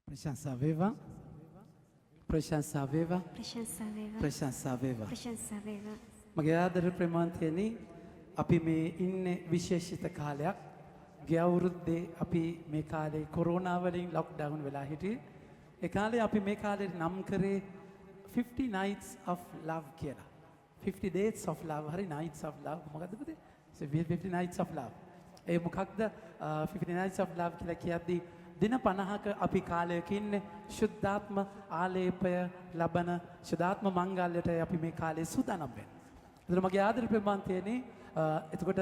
प्रशंसा वेवा प्रशंसा वेवा ප්‍රශංසා වේවා प्रशंसा वेवा ප්‍රශංසා වේවා මගේ ආදර ප්‍රේමාන්තයනි අපි මේ ඉන්නේ විශේෂිත කාලයක් ගිය අවුරුද්දේ අපි මේ කාලේ කොරෝනා වලින් ලොක්ඩවුන් වෙලා හිටියේ ඒ කාලේ අපි මේ කාලේ නම් කරේ 50 nights of love කියලා 50 days of love හරි nights of love මොකද්ද පුතේ 50 nights of love ඒ මොකක්ද 50 nights of love කියලා කියද්දී දින 50ක අපි කාලයක ඉන්නේ ශුද්ධාත්ම ආලේපය ලබන ශුද්ධාත්ම මංගල්‍යයට අපි මේ කාලේ සූදානම් වෙන්නේ. එතන මගේ ආදර ප්‍රේමාන්තයනේ එතකොට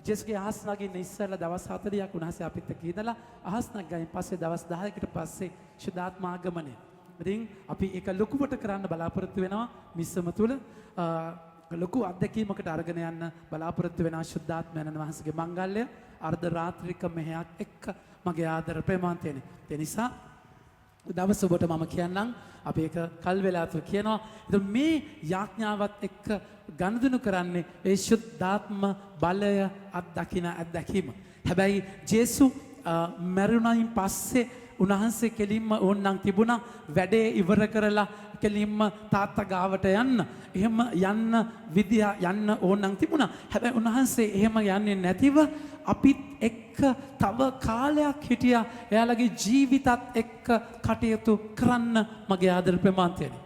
ජෙස්ගේ අහස් නගින්න ඉස්සෙල්ලා දවස් 40ක් උන්වහන්සේ අපිත් එක්ක ඉඳලා අහස් නගගයින් පස්සේ දවස් 10කට පස්සේ ශුද්ධාත්ම ආගමනය. ඉතින් අපි ඒක ලොකුවට කරන්න බලාපොරොත්තු වෙනවා මිස්සම තුල ලොකු අත්දැකීමකට අරගෙන යන්න බලාපොරොත්තු වෙනා ශුද්ධාත්මයන් වහන්සේගේ මංගල්‍ය අර්ධ රාත්‍රික මෙහෙයක් එක්ක මගේ ආදර ප්‍රේමාන්තයනේ. ඒ නිසා දවස ඔබට මම කියන්නම් අපි ඒක කල් වෙලාතු කියනවා. ඉතින් මේ යාඥාවත් එක්ක ගනුදෙනු කරන්නේ ඒ ශුද්ධාත්ම බලය අත්දැකීම. හැබැයි ජේසු මරුණයින් පස්සේ උන්වහන්සේ කෙලින්ම ඕන්නම් තිබුණා වැඩේ ඉවර කරලා කෙලින්ම තාත්තා ගාවට යන්න. එහෙම යන්න විදිය යන්න ඕනනම් තිබුණා. හැබැයි උන්වහන්සේ එහෙම යන්නේ නැතිව අපිත් එක්ක තව කාලයක් හිටියා. එයාලගේ ජීවිතත් එක්ක කටයුතු කරන්න මගේ ආදර ප්‍රේමාන්තයනි.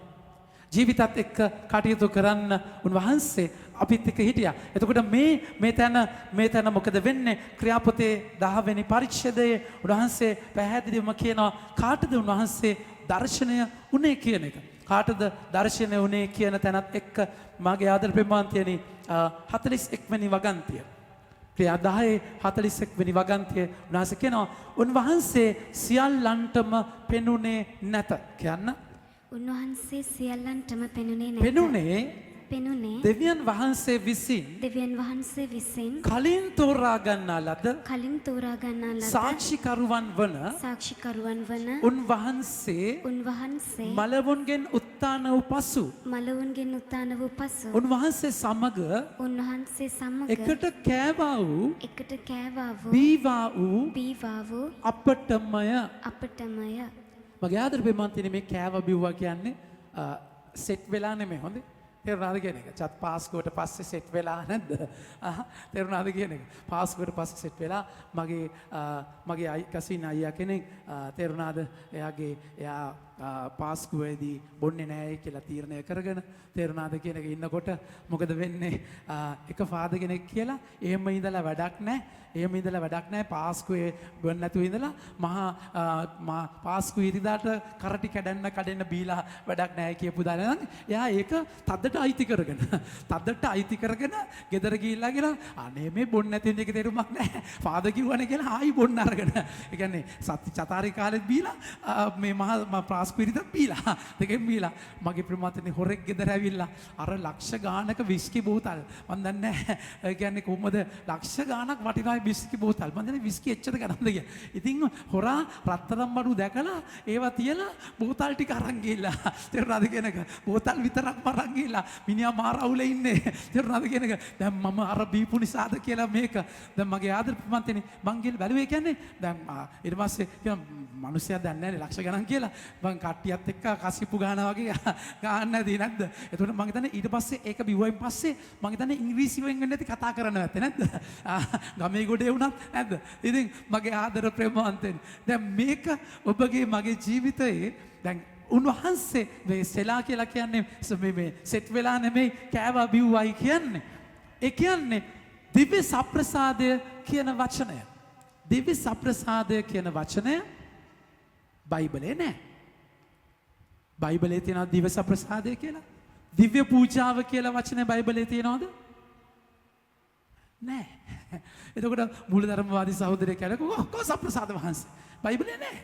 ජීවිතත් එක්ක කටයුතු කරන්න උන්වහන්සේ අපිත් එක්ක හිටියා. එතකොට මේ තැන මොකද වෙන්නේ? ක්‍රියාපොතේ 10 වෙනි පරිච්ඡේදයේ උන්වහන්සේ පැහැදිලිවම කියනවා කාටද උන්වහන්සේ දර්ශනය උනේ කියන එක. කාටද දර්ශනය උනේ කියන තැනත් එක්ක මගේ ආදර ප්‍රේමාන්තයනි 41 වෙනි වගන්තිය. ක්‍රියා 10 41 වෙනි වගන්තිය උන්වහන්සේ කියනවා උන්වහන්සේ සියල්ලන්ටම පෙනුනේ නැත. කියන්න උන්වහන්සේ සියල්ලන්ටම පෙනුනේ පෙනුනේ දෙවියන් වහන්සේ විසින් කලින් තෝරා ගන්නා ලද සාක්ෂිකරුවන් වන උන්වහන්සේ මලවුන්ගෙන් උත්ථාන වූ පසු උන්වහන්සේ සමග එකට කෑවා වූ බීවා වූ අපටමය මගේ ආදර ප්‍රේමාන්තයනි මේ කෑව බිව්වා කියන්නේ සෙට් වෙලා නෙමෙයි හොඳේ. තේරුණාද කියන එක? චත් පාස්කුවට පස්සේ සෙට් වෙලා නැද්ද? තේරුණාද කියන එක? පාස්කුවට පස්සේ සෙට් වෙලා මගේ කසින් අයියා කෙනෙක් තේරුණාද? එයා පාස්කුවේදී බොන්නේ නැහැ කියලා තීරණය කරගෙන තේරුණාද කියන එක ඉන්නකොට මොකද වෙන්නේ? එක ෆාදර් කෙනෙක් කියලා එහෙම ඉඳලා වැඩක් නැහැ. පාස්කුවේ බොන්න නැතුව ඉඳලා මහා පාස්කු ඉරිදාට කරටි කැඩෙන්න බීලා වැඩක් නැහැ කියපු දාලා නම් එයා ඒක තද්දට අයිති කරගෙන ගෙදර ගිහිල්ලා කියලා අනේ මේ බොන්න නැති එක තේරුමක් නැහැ. ෆාදර් කිව්වනේ කියලා ආයි බොන්න අරගෙන. ඒ කියන්නේ සත්‍ය චතාරි කාලෙත් බීලා මේ මහා පාස්කු ඉරිදා බීලා දෙකෙන් බීලා මගේ ප්‍රමාතනේ හොරෙක් ගෙදර ඇවිල්ලා අර ලක්ෂ ගානක විස්කි බෝතල් මන් දන්නේ නැහැ. ඒ කියන්නේ කොහොමද ලක්ෂ ගානක් වටිනා විස්කි බෝතල් මන් දන්නේ විස්කි එච්චර ගන්නද කියලා. ඉතින් හොරා රත්තරන් බඩු දැකලා ඒවා තියලා බෝතල් ටික අරන් ගිහිල්ලා තේරුණාද කියන එක? බෝතල් විතරක්ම අරන් ගිහිල්ලා මිනිහා මාරවුලේ ඉන්නේ. තේරුණාද කියන එක? දැන් මම අර බීපු නිසාද කියලා මේක. දැන් මගේ ආදර ප්‍රමාන්තනේ මං ගිහලා බැලුවේ කියන්නේ දැන් ඊට පස්සේ කියන මිනිස්සයා දන්නේ නැහැ ලක්ෂ ගණන් කියලා. මං කට්ටියත් එක්ක කසිප්පු ගානවා වගේ ගාන්න නැති නැද්ද? එතකොට මං හිතන්නේ ඊට පස්සේ ඒක බිව්වයින් පස්සේ මං හිතන්නේ ඉංග්‍රීසි වෙන් වෙන්නේ නැති කතා කරන්න නැත්තේ නැද්ද? ගමේ ගොඩේ වුණත් නැද්ද? ඉතින් මගේ ආදර ප්‍රේමාන්තෙන් දැන් මේක ඔබගේ මගේ ජීවිතයේ දැන් උන්වහන්සේ මේ සෙලා කියලා කියන්නේ මේ සෙට් වෙලා නෙමෙයි කෑවා බිව්වයි කියන්නේ. ඒ කියන්නේ දිව්‍ය සප්‍රසාදය කියන වචනය. දිව්‍ය සප්‍රසාදය කියන වචනය බයිබලේ නැහැ. බයිබලේ තියෙනවා දිව්‍ය සප්‍රසාදය කියලා. දිව්‍ය පූජාව කියලා වචනේ බයිබලේ තියෙනවද? නැහැ. එතකොට මූලධර්මවාදී සහෝදරයෙක් කියලා කො සප්‍රසාද වහන්සේ. බයිබලේ නැහැ.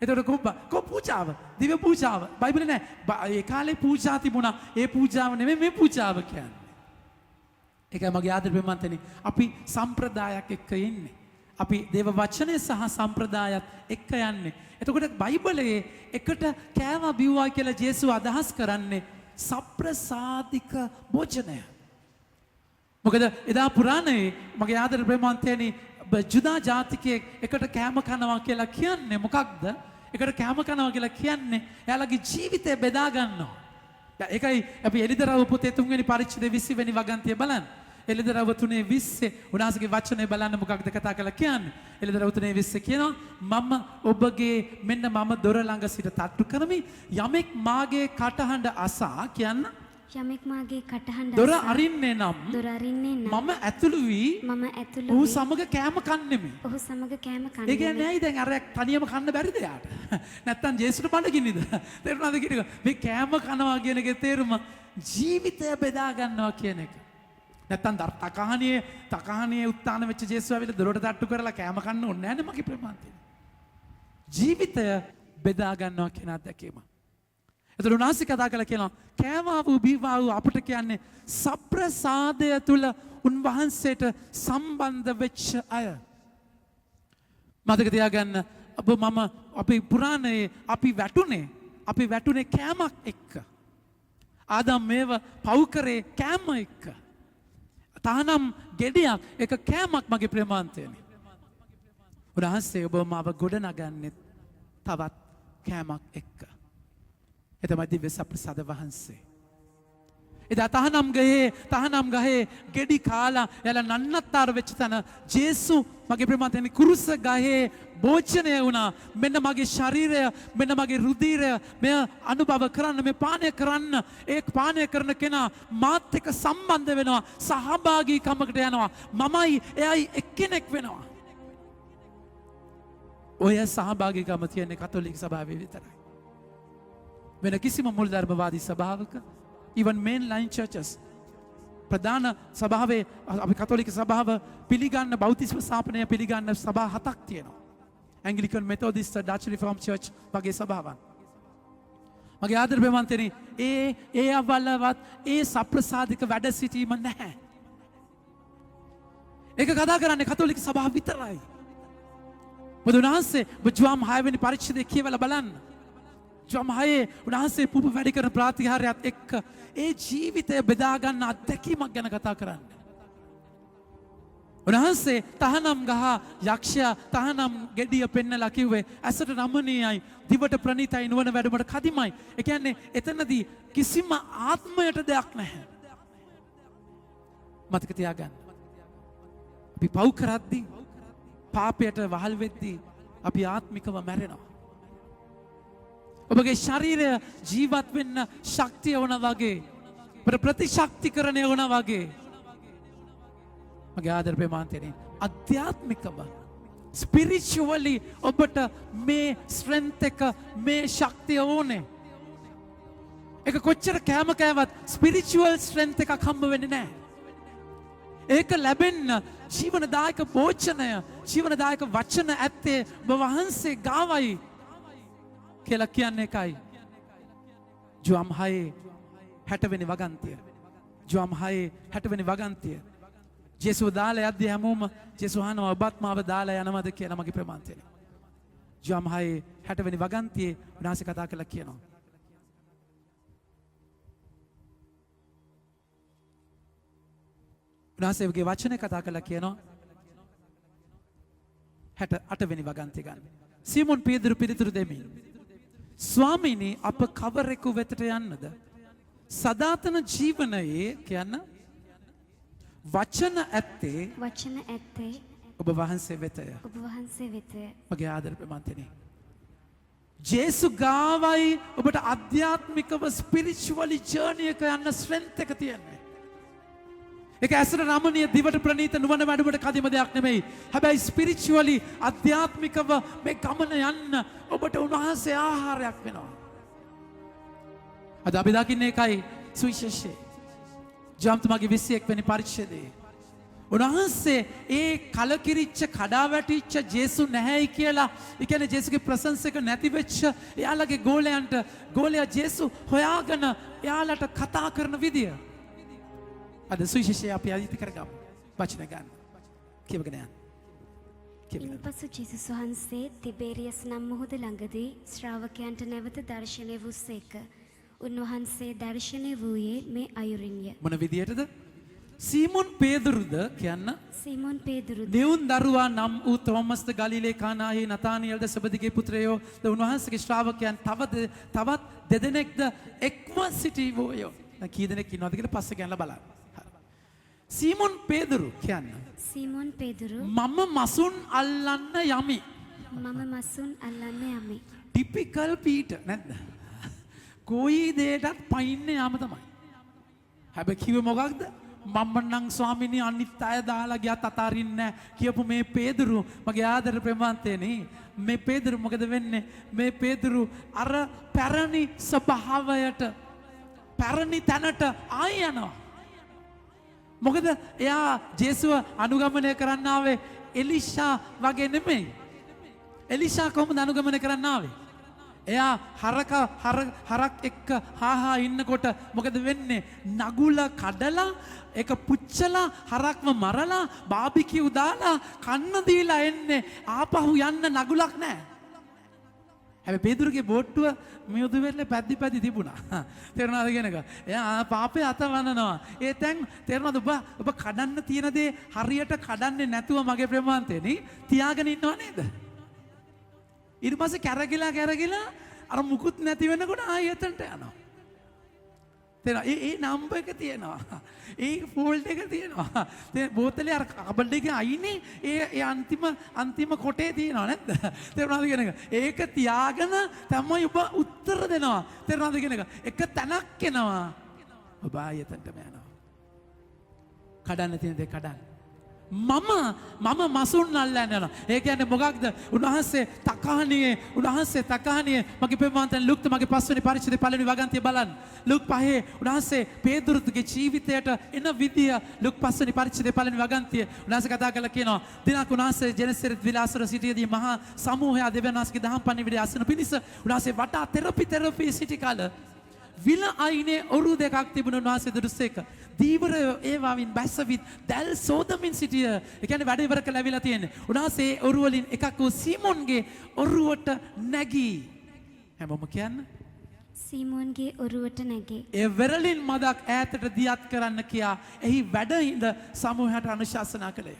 එතකොට කො පූජාව? දිව්‍ය පූජාව බයිබලේ නැහැ. ඒ කාලේ පූජා තිබුණා. ඒ පූජාව නෙමෙයි මේ පූජාව කියන්නේ. ඒකයි මගේ ආදර ප්‍රේමන්තනි අපි සම්ප්‍රදායක් එක්ක ඉන්නේ. අපි දේව වචනය සහ සම්ප්‍රදායත් එක්ක යන්නේ. එතකොට බයිබලයේ එකට කෑවා බිව්වා කියලා ජේසු අදහස් කරන්නේ සප්‍රසාදික භෝජනය. මොකද එදා පුරාණයේ මගේ ආදර ප්‍රේමන්තයනි ජුදා ජාතිකයෙක් එකට කෑම කනවා කියලා කියන්නේ මොකක්ද? ඒකට කෑම කනවා කියලා කියන්නේ එයාලගේ ජීවිතය බෙදා ගන්නවා. ඒකයි අපි එළිදරව් පොතේ 3 වෙනි පරිච්ඡේදයේ 20 වෙනි වගන්තිය බලන්න. එළිදරව් 3:20 උනාසගේ වචනේ බලන්න මොකක්ද කතා කරලා කියන්නේ. එළිදරව් 3:20 කියනවා මම ඔබගේ මෙන්න මම දොර ළඟ සිට තට්ටු කරමි යමෙක් මාගේ කටහඬ අසා කියන්න යමෙක් මාගේ කටහඬ දොර අරින්නේ නම් මම ඇතුළු වී ඌ සමග කෑම කන්නෙමි. ඔහු සමග කෑම ඒ කන්නේ. කියන්නේ ඇයි දැන් අර තනියම කන්න බැරිද යාට? නැත්තම් ජේසුට බඩගිනිද? තේරුණාද කියන එක? මේ කෑම කනවා කියන එකේ තේරුම ජීවිතය බෙදා ගන්නවා කියන එක. නැත්තම් තකහණියේ උත්තාන වෙච්ච ජේසුස් ආවිලා දොරට තට්ටු කරලා කෑම කන්න ඕනේ නැහැ නේ මගේ ප්‍රමාන්තේ. ජීවිතය බෙදා ගන්නවා කියන අත්දැකීම. එතකොට උන්වහන්සේ කතා කළා කියනවා කෑවා වූ බීවා වූ අපිට කියන්නේ සප්‍රසාදය තුල උන්වහන්සේට සම්බන්ධ වෙච්ච අය. මතක තියාගන්න අපි පුරාණයේ අපි වැටුනේ කෑමක් එක්ක. ආදම් මේව පව් කරේ කෑම එක්ක. තහනම් ගෙඩියක් එක කෑමක් මගේ ප්‍රේමාන්තයනේ. උන්වහන්සේ ඔබ මාව ගොඩනගන්නේ තවත් කෑමක් එක්ක. එතමයි දිව්‍ය සප්‍රසාද වහන්සේ. එදා තහනම් ගහේ ගෙඩි කාලා එයාලා නන්නත්තර වෙච්ච තැන ජේසු මගේ ප්‍රේමාන්තයනේ කුරුස ගහේ භෝජනය වුණා. මෙන්න මගේ ශරීරය, මෙන්න මගේ රුධිරය මෙය අනුභව කරන්න, මේ පානය කරන්න. ඒ පානය කරන කෙනා මාත් එක්ක සම්බන්ධ වෙනවා, සහභාගීකමකට යනවා. මමයි එයයි එක්කෙනෙක් වෙනවා. ඔය සහභාගීකම තියෙන්නේ කතෝලික සභාවේ විතරයි. වෙන කිසිම මුල්ධර්මවාදී සභාවක even mainline churches ප්‍රධාන සභාවේ අපි කතෝලික සභාව පිළිගන්න බෞතිස්ම ස්ථාපනය පිළිගන්න සභා 7ක් තියෙනවා. ඇන්ග්ලිකන් මෙතෝඩිස්ට් ඩච් රිෆෝම් චර්ච් වගේ සභාවන්. මගේ ආදර ප්‍රේමන්තනි ඒ අවලවත් ඒ සප්‍රසාදික වැඩ සිටීම නැහැ. ඒක කතා කරන්නේ කතෝලික සභාව විතරයි. බුදුන්වහන්සේ ජෝම් 6 වෙනි පරිච්ඡේදය කියවලා බලන්න. ජෝම් 6 උන්වහන්සේ පුපු වැඩි කරන ප්‍රාතිහාර්යයත් එක්ක ඒ ජීවිතය බෙදා ගන්න අත්දැකීමක් ගැන කතා කරන්නේ. උන්වහන්සේ තහනම් ගහ යක්ෂයා තහනම් ගෙඩිය පෙන්නලා කිව්වේ ඇසට රමණීයයි දිවට ප්‍රණීතයි නුවණ වැඩුමට කදිමයි. ඒ කියන්නේ එතනදී කිසිම ආත්මයට දෙයක් නැහැ. මතක තියාගන්න. අපි පව් කරද්දී පාපයට වහල් වෙද්දී අපි ආත්මිකව මැරෙනවා. ඔබගේ ශරීරය ජීවත් වෙන්න ශක්තිය වුණ වගේ ප්‍රතිශක්තිකරණය වුණ වගේ මගේ ආදර ප්‍රේමාන්තයනේ අධ්‍යාත්මිකව ස්පිරිචුවලි ඔබට මේ ස්ට්‍රෙන්ත් එක මේ ශක්තිය ඕනේ. ඒක කොච්චර කෑම කෑවත් ස්පිරිචුවල් ස්ට්‍රෙන්ත් එකක් හම්බ වෙන්නේ නැහැ. ඒක ලැබෙන්න ජීවනදායක භෝජනය ජීවනදායක වචන ඇත්තේ ඔබ වහන්සේ ගාවයි කියලා කියන්නේ එකයි. ජෝම් 6 වෙනි වගන්තිය. ජෝම් 6 වෙනි වගන්තිය. ජේසුව දාලා යද්දී හැමෝම ජේසුව අහනවා ඔබත් මාව දාලා යනවද කියලා මගේ ප්‍රමාන්තයනේ. ජෝම් 6 වෙනි වගන්තියේ උන්වහන්සේ කතා කළා කියනවා. උන්වහන්සේගේ වචනේ කතා කළා කියනවා 68 වෙනි වගන්තිය ගන්න. සීමොන් පේදුරු පිළිතුරු දෙමින් ස්වාමීනි අප කවරෙකු වෙතට යන්නද? සදාතන ජීවනයේ කියන්න වචන ඇත්තේ ඔබ වහන්සේ වෙතය. මගේ ආදර ප්‍රමාන්තනේ ජේසු ගාවයි ඔබට අධ්‍යාත්මිකව ස්පිරිචුවලි ජර්නි එක යන්න ස්ට්‍රෙන්ත් එක තියෙන්නේ. ඒක ඇසට රමණීය දිවට ප්‍රණීත නුවණ වැඩුමට කදිම දෙයක් නෙමෙයි. හැබැයි ස්පිරිචුවලි අධ්‍යාත්මිකව මේ ගමන යන්න ඔබට උන්වහන්සේ ආහාරයක් වෙනවා. අද අපි දකින්නේ එකයි සුවිශේෂය. ජාම්තුමාගේ 21 වෙනි පරිච්ඡේදයේ උන්වහන්සේ ඒ කලකිරිච්ච කඩා වැටිච්ච ජේසු නැහැයි කියලා, ඒ කියන්නේ ජේසුගේ ප්‍රසන්ස් එක නැති වෙච්ච එයාලගේ ගෝලයා ජේසු හොයාගෙන එයාලට කතා කරන විදිය අද සුවිශේෂය අපි අදිති කරගමු. වචන ගන්න. කියවගෙන යන්න. ඉන්පසු ජේසුස් වහන්සේ තිබේරියස් නම් මුහුද ළඟදී ශ්‍රාවකයන්ට නැවත දර්ශනය වූසේක. උන්වහන්සේ දර්ශනය වූයේ මේ අයුරින්ය. මොන විදියටද? සීමොන් පේදුරුද කියන්න සීමොන් පේදුරුද දෙවුන් දරුවා නම් වූ තෝමස්ද ගලිලේ කානාහි නතානියල්ද සබදිගේ පුත්‍රයෝ ද උන්වහන්සේගේ ශ්‍රාවකයන් තවත් දෙදෙනෙක්ද එක්ව සිටීවෝයෝ. දැන් කී දෙනෙක් ඉන්නවද කියලා පස්සේ ගියලා බලන්න. සීමොන් පේදුරු කියන්න සීමොන් පේදුරු මම මසුන් අල්ලන්න යමි. මම මසුන් අල්ලන්න යමි. ටිපිකල් පීටර් නැද්ද? කොයි දෙයකටත් පයින්නේ යාම තමයි. හැබැයි කිව්වේ මොකක්ද? මම නම් ස්වාමිනී අනිත් අය දාලා ගියත් අතාරින්නේ කියපු මේ පේදුරු මගේ ආදර ප්‍රේමවන්තයනි මේ පේදුරු මොකද වෙන්නේ? මේ පේදුරු අර පැරණි ස්වභාවයට පැරණි තැනට ආය යනවා. මොකද එයා ජේසුව අනුගමනය කරන්න ආවේ එලිෂා වගේ නෙමෙයි. එලිෂා කොහොමද අනුගමනය කරන්න ආවේ? එයා හරක් එක්ක හාහා ඉන්නකොට මොකද වෙන්නේ? නගුල කඩලා ඒක පුච්චලා හරක්ම මරලා බාබිකියු දාලා කන්න දීලා එන්නේ. ආපහු යන්න නගුලක් නැහැ. හැබැයි පේදුරුගේ බෝට්ටුව මියුදු වෙල්ලේ පැද්දි තිබුණා. තේරුණාද කියන එක? එයා පාපේ අතවනනවා. ඒ තැන් තේරුණාද ඔබ කඩන්න තියෙන දේ හරියට කඩන්නේ නැතුව මගේ ප්‍රේමවන්තේනි තියාගෙන ඉන්නව නේද? ඊට පස්සේ කැරගිලා අර මුකුත් නැති වෙනකොට ආයෙ එතනට යනවා. තේරෙනවද? ඒ නම්බර් එක තියෙනවා. ඒ ෆෝල්ඩ් එක තියෙනවා. තේ බෝතලේ අර කබඩ් එකේ අයිනේ ඒ අන්තිම කොටේ තියෙනවා නැද්ද? තේරුණාද කියන එක? ඒක තියාගෙන තමයි ඔබ උත්තර දෙනවා. තේරුණාද කියන එක? එක තැනක් එනවා. ඔබ ආයෙ එතනටම යනවා. කඩන්න තියෙන දේ කඩන්න. මම මසුන් අල්ලන්න යනවා. ඒ කියන්නේ මොකක්ද? උන්වහන්සේ තකානියේ මගේ ප්‍රේමවන්තයන් ලුක් මගේ 5 වෙනි පරිච්ඡේදයේ පළවෙනි වගන්තිය බලන්න. ලුක් 5 උන්වහන්සේ පේදුරුගේ ජීවිතයට එන විදිය ලුක් 5 වෙනි පරිච්ඡේදයේ පළවෙනි වගන්තිය උන්වහන්සේ කතා කරලා කියනවා. දිනක් උන්වහන්සේ ජෙනසරෙත් විලාසර සිටියේදී මහා සමූහයා දෙවියන්වහන්සේගේ දහම් පණිවිඩය අසන පිණිස උන්වහන්සේ වටා තෙරපි සිටි කාල විල අයිනේ ඔරු දෙකක් තිබුණ උන්වහන්සේ දුරුසේක. දීවරය ඒවාවින් බැස්සවිත් දැල් සෝදමින් සිටිය. ඒ කියන්නේ වැඩ ඉවර කරලා ඇවිල්ලා තියෙන්නේ. උන්වහන්සේ ඔරු වලින් එකක් වූ සීමොන්ගේ ඔරුවට නැගී. හැමෝම කියන්න. සීමොන්ගේ ඔරුවට නැගී. ඒ වෙරළින් මදක් ඈතට දියත් කරන්න කියා එහි වැඩ ඉඳ සමූහයට අනුශාසනා කළේ.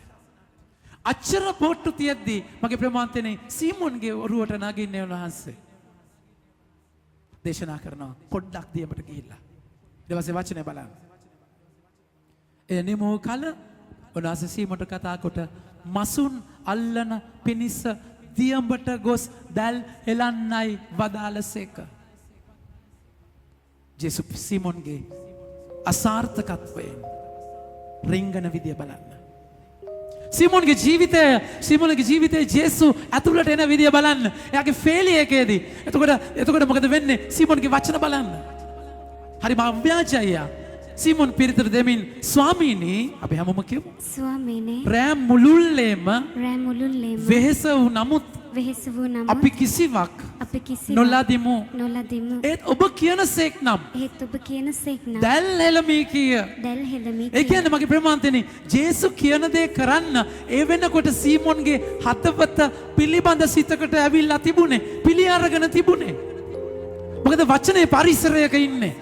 අච්චර පොට්ටු තියද්දී මගේ ප්‍රේමවන්තනේ සීමොන්ගේ ඔරුවට නගින්නේ උන්වහන්සේ. දේශනා කරනවා පොඩ්ඩක් දියමට ගිහිල්ලා. ඊට පස්සේ වචනේ බලන්න. එනිමෝ කල උන්වහන්සේ සීමොන්ට කතා කොට මසුන් අල්ලන පිණිස දියඹට ගොස් දැල් එලන්නයි වදාළසේක. ජේසු සීමොන්ගේ අසාර්ථකත්වයෙන් රිංගන විදිය බලන්න. සීමොන්ගේ ජීවිතයේ ජේසු ඇතුළට එන විදිය බලන්න. එයාගේ ෆේලියර් එකේදී. එතකොට මොකද වෙන්නේ? සීමොන්ගේ වචන බලන්න. හරිම අව්‍යාජය. සීමොන් පිරිතර දෙමින් ස්වාමීනි අපි හැමෝම කියමු. ස්වාමීනි රෑ මුළුල්ලේම වෙහෙස වූ නමුත් අපි කිසිවක් නොලදිමු. ඒත් ඔබ කියනසේක් නම් දැල් හෙළමී කිය. ඒ කියන්නේ මගේ ප්‍රේමවන්තනි ජේසු කියන දේ කරන්න ඒ වෙනකොට සීමොන්ගේ හදවත පිළිබඳ සිතකට ඇවිල්ලා තිබුණේ. පිළි අරගෙන තිබුණේ. මොකද වචනේ පරිසරයක ඉන්නේ.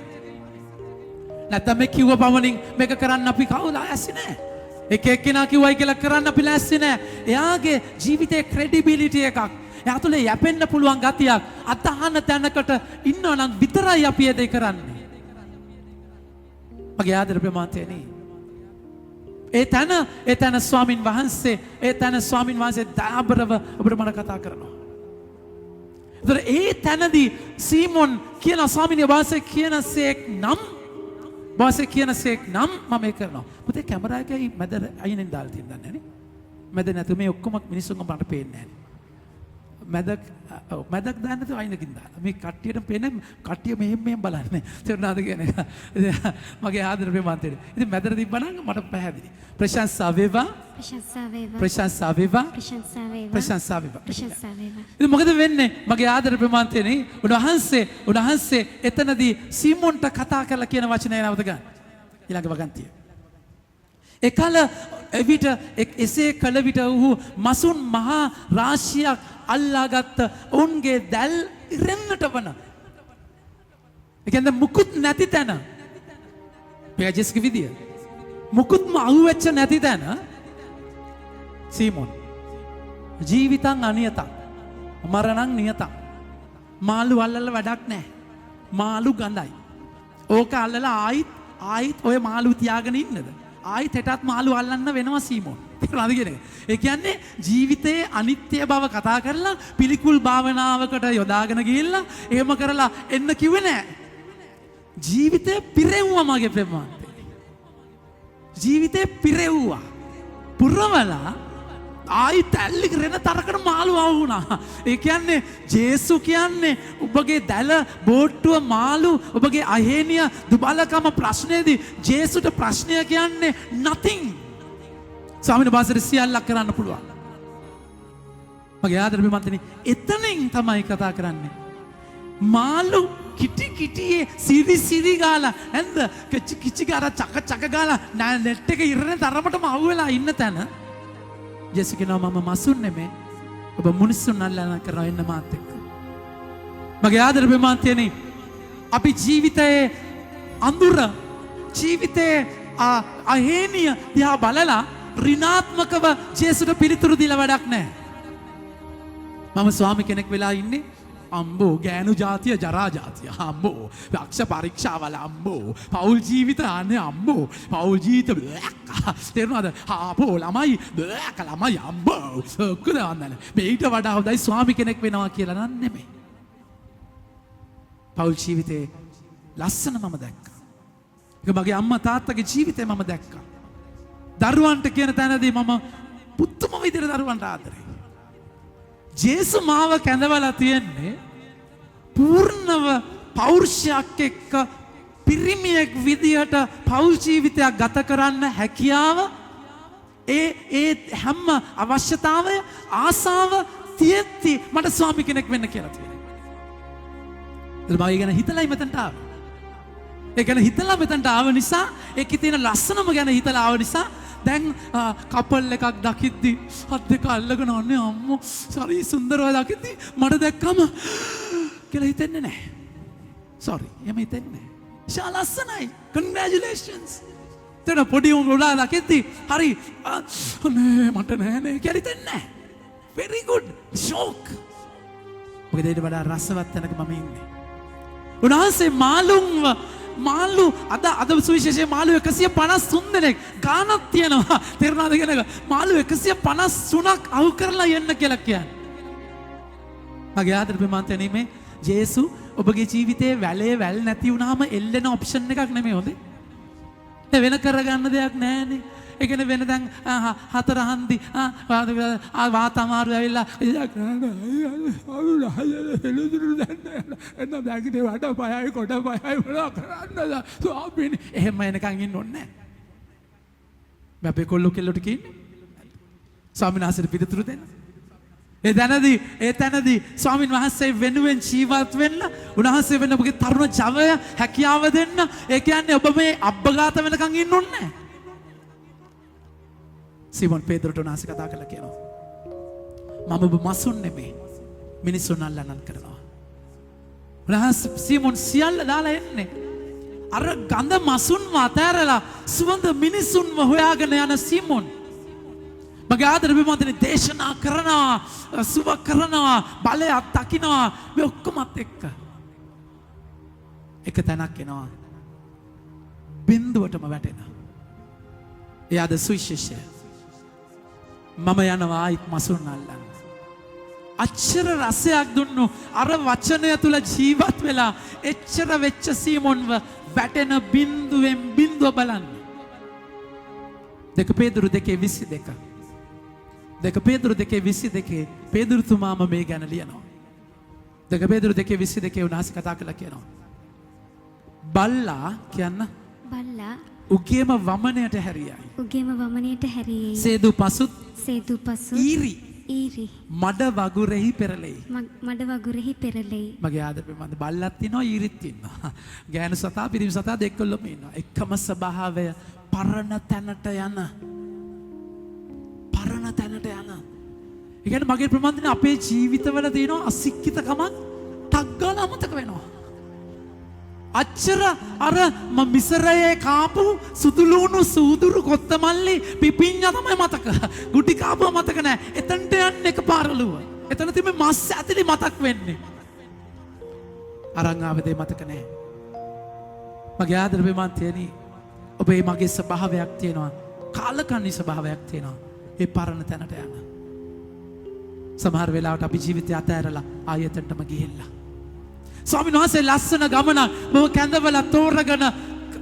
නැත්නම් මේ කිව්ව පමණින් මේක කරන්න අපි කවුද ඇස්සේ නැහැ. එක එක්කෙනා කිව්වයි කියලා කරන්න අපි ලෑස්ති නැහැ. එයාගේ ජීවිතේ ක්‍රෙඩිබිලිටි එකක්. එයා තුළ යැපෙන්න පුළුවන් ගතියක් අතහන තැනකට ඉන්නවා නම් විතරයි අපි ඒ දේ කරන්නේ. මගේ ආදර ප්‍රේමවන්තයනි. ඒ තැන ස්වාමින් වහන්සේ දාබරව ඔබට මම කතා කරනවා. ඒතර ඒ තැනදී සීමොන් කියන ස්වාමීන් වහන්සේ කියනසේක් නම් මම ඒක කරනවා. පුතේ කැමරා එකයි මැද අයිනෙන් දාලා තියෙන දන්නේ නේ. මැද නැතු මේ ඔක්කොම මිනිස්සුන්ව මට පේන්නේ නැහැ. මැදක් දාන්න නැතුව අයිනකින් දාලා. මේ කට්ටියට පේන්නේ කට්ටිය මෙහෙම බලන්නේ. තේරුණාද කියන එක. මගේ ආදර ප්‍රේමවන්තයනි. ඉතින් මැදට තිබ්බනම් මට පැහැදිලි. ප්‍රශංසා වේවා. ඉතින් මොකද වෙන්නේ? මගේ ආදර ප්‍රේමවන්තයනි උන්වහන්සේ එතනදී සීමොන්ට කතා කරලා කියන වචනය නවත ගන්න. ඊළඟ වගන්තිය. එකල එවිට එසේ කළ විට ඔහු මසුන් මහා රාශියක් අල්ලාගත්ත ඔවුන්ගේ දැල් ඉරෙන්නට වන. ඒ කියන්නේ මුකුත් නැති තැන. මේක ජෙස්ගේ විදිය. මුකුත්ම අහුවෙච්ච නැති තැන සීමොන් ජීවිතං අනියතං මරණං නියතං මාළු අල්ලලා වැඩක් නැහැ. මාළු ගඳයි. ඕක අල්ලලා ආයිත් ඔය මාළු තියාගෙන ඉන්නද? ආයිත් හෙටත් මාළු අල්ලන්න වෙනවා සීමොන්. තේරුණාද කියන්නේ? ඒ කියන්නේ ජීවිතයේ අනිත්‍ය බව කතා කරලා පිළිකුල් භාවනාවකට යොදාගෙන ගිහිල්ලා එහෙම කරලා එන්න කිව්වේ නෑ. ජීවිතය පිරෙව්වා මගේ ප්‍රමාන්තේ. ජීවිතේ පිරෙව්වා. පුරවලා ආයි තැල්ලි කරන තරකට මාළු වුණා. ඒ කියන්නේ ජේසු කියන්නේ ඔබගේ දැල බෝට්ටුව මාළු ඔබගේ අහේනිය දුබලකම ප්‍රශ්නේදී ජේසුට ප්‍රශ්නය කියන්නේ nothing. ස්වාමීන් වහන්සේට සියල්ලක් කරන්න පුළුවන්. මගේ ආදරණීය මන්ත්‍රණි එතනින් තමයි කතා කරන්නේ. මාළු කිටියේ සිරි ගාලා නැන්ද කිචි ගාලා චක ගාලා නෙට් එක ඉරන තරමටම අවුලා ඉන්න තැන ජේසු කියනවා මම මසුන් නෙමේ ඔබ මුනිසුන් අල්ලන කරා එන්න මාත් එක්ක. මගේ ආදරණීය මන්ත්‍රණි අපි ජීවිතයේ අඳුර ජීවිතයේ අහේනිය දිහා බලලා ඍණාත්මකව ජේසුට පිළිතුරු දීලා වැඩක් නැහැ. මම ස්වාමි කෙනෙක් වෙලා ඉන්නේ අම්බෝ ගෑනු ජාතිය ජරා ජාතිය අම්බෝ යක්ෂ පරීක්ෂාවල අම්බෝ පෞල් ජීවිත අනේ අම්බෝ පෞල් ජීවිත තේරුණාද ආපෝ ළමයි ළමයි අම්බෝ ඔක්කොද වන්දන මේට වඩා හොඳයි ස්වාමි කෙනෙක් වෙනවා කියලා නන් නෙමෙයි. පෞල් ජීවිතේ ලස්සන මම දැක්කා. ඒක මගේ අම්මා තාත්තගේ ජීවිතේ මම දැක්කා. දරුවන්ට කියන තැනදී මම පුදුම විදිහට දරුවන්ට ආදරේ. ජේසු මාව කැඳවලා තියෙන්නේ පූර්ණව පෞරුෂයක් එක්ක පිරිමියෙක් විදිහට පෞල් ජීවිතයක් ගත කරන්න හැකියාව ඒ හැම අවශ්‍යතාවය ආසාව තියෙද්දි මට ස්වාමි කෙනෙක් වෙන්න කියලා තියෙනවා. මම ඒ ගැන හිතලායි මෙතනට ආවේ. ඒ ගැන හිතලා මෙතනට ආව නිසා ඒකේ තියෙන ලස්සනම ගැන හිතලා ආව නිසා දැන් කපල් එකක් දකිද්දි හත් දෙක අල්ලගෙන ඔන්නේ අම්මෝ සරි සුන්දරව දකිද්දි මට දැක්කම කියලා හිතෙන්නේ නැහැ. සෝරි එහෙම හිතෙන්නේ නැහැ. ෂා ලස්සනයි. කන්ග්‍රැචුලේෂන්ස්. තන පොඩි උන්ලා දකිද්දි හරි අනේ මට නෑනේ කියලා හිතෙන්නේ නැහැ. very good shock. මොකද ඊට වඩා රසවත් තැනක මම ඉන්නේ. උන්වහන්සේ මාළු අද සුවිශේෂයේ මාළු 153 දෙනෙක් ගානක් තියෙනවා. තේරුණාද කියනක මාළු 153ක් අහු කරලා යන්න කියලා කියන්නේ. මගේ ආදරේ මන්තනේ මේ ජේසු ඔබගේ ජීවිතේ වැල් නැති වුණාම එල්ලෙන ඔප්ෂන් එකක් නෙමෙයි හොඳේ. වෙන කරගන්න දෙයක් නැහැනේ. ඒ කියන්නේ වෙන දැන් හතර හන්දි වාත අමාරු ඇවිල්ලා එන්න බැගිනේ වඩ පයයි කොට පයයි මොනවා කරන්නද ස්වාමීනි එහෙම එනකන් ඉන්න ඕනේ නැහැ. අපේ කොල්ලෝ කෙල්ලොට කියන්නේ ස්වාමීන් වහන්සේට පිළිතුරු දෙන්න. ඒ තැනදී ස්වාමීන් වහන්සේ වෙනුවෙන් ජීවත් වෙන්න උන්වහන්සේ වෙන ඔබගේ තරුණ ජවය හැකියාව දෙන්න. ඒ කියන්නේ ඔබ මේ අබ්බගාත වෙනකන් ඉන්න ඕනේ නැහැ. සීමොන් පේදුරුට උන්වහන්සේ කතා කරලා කියනවා මම ඔබ මසුන් නෙමේ මිනිසුන් අල්ලන්නන් කරනවා. උන්වහන්සේ සීමොන් සියල්ල දාලා එන්නේ අර ගඳ මසුන්ව අතෑරලා සුවඳ මිනිසුන්ව හොයාගෙන යන සීමොන් මගේ ආදරේ බිමන්තනේ දේශනා කරනවා සුව කරනවා බලයක් දකින්නවා මේ ඔක්කොමත් එක්ක එක තැනක් එනවා බිඳුවටම වැටෙනවා. එයාද සුවිශේෂය. මම යනවා ආයිත් මසුන් අල්ලන්න. අච්චර රසයක් දුන්නු අර වචනය තුල ජීවත් වෙලා එච්චර වෙච්ච සීමොන්ව වැටෙන බිඳුවෙන් බිඳුව බලන්න. 2 පේදුරු 2:22 2 පේදුරු 2:22 පේදුරුතුමාම මේ ගැන ලියනවා. 2 පේදුරු 2:22 උන්වහන්සේ කතා කළා කියනවා. බල්ලා කියන්න බල්ලා උගේම වමනයට හැරියයි. උගේම වමනයට හැරියයි. සේදු පසු ඊරි මඩ වගුරෙහි පෙරලෙයි. මඩ වගුරෙහි පෙරලෙයි. මගේ ආදරේ මන්ද බල්ලත් ඉන්නවා ඊරිත් ඉන්නවා. ගෑනු සතා පිරිමි සතා දෙකල්ලම ඉන්නවා. එකම ස්වභාවය පරණ තැනට යන. ඒ කියන්නේ මගේ ප්‍රමාණය අපේ ජීවිතවල තියෙන අසික්කිතකමක් ටක් ගාලා අමතක වෙනවා. අච්චර අර මිසරයේ කාපු සුදුලුණු සූදුරු කොත්තමල්ලි පිපිඤ්ඤා තමයි මතක. ගුටි කාපුව මතක නෑ. එතනට යන්න එකපාරලුව. එතන තිබෙ මස් ඇතිලි මතක් වෙන්නේ. අරන් ආව දේ මතක නෑ. මගේ ආදරේ මන්තියනි ඔබේ මගේ ස්වභාවයක් තියෙනවා. කාලකන්ණි ස්වභාවයක් තියෙනවා. ඒ පරණ තැනට යන්න. සමහර වෙලාවට අපි ජීවිතය අතහැරලා ආයෙතටම ගිහිල්ලා. ස්වාමීන් වහන්සේ ලස්සන ගමනක් බොහෝ කැඳවලා තෝරගෙන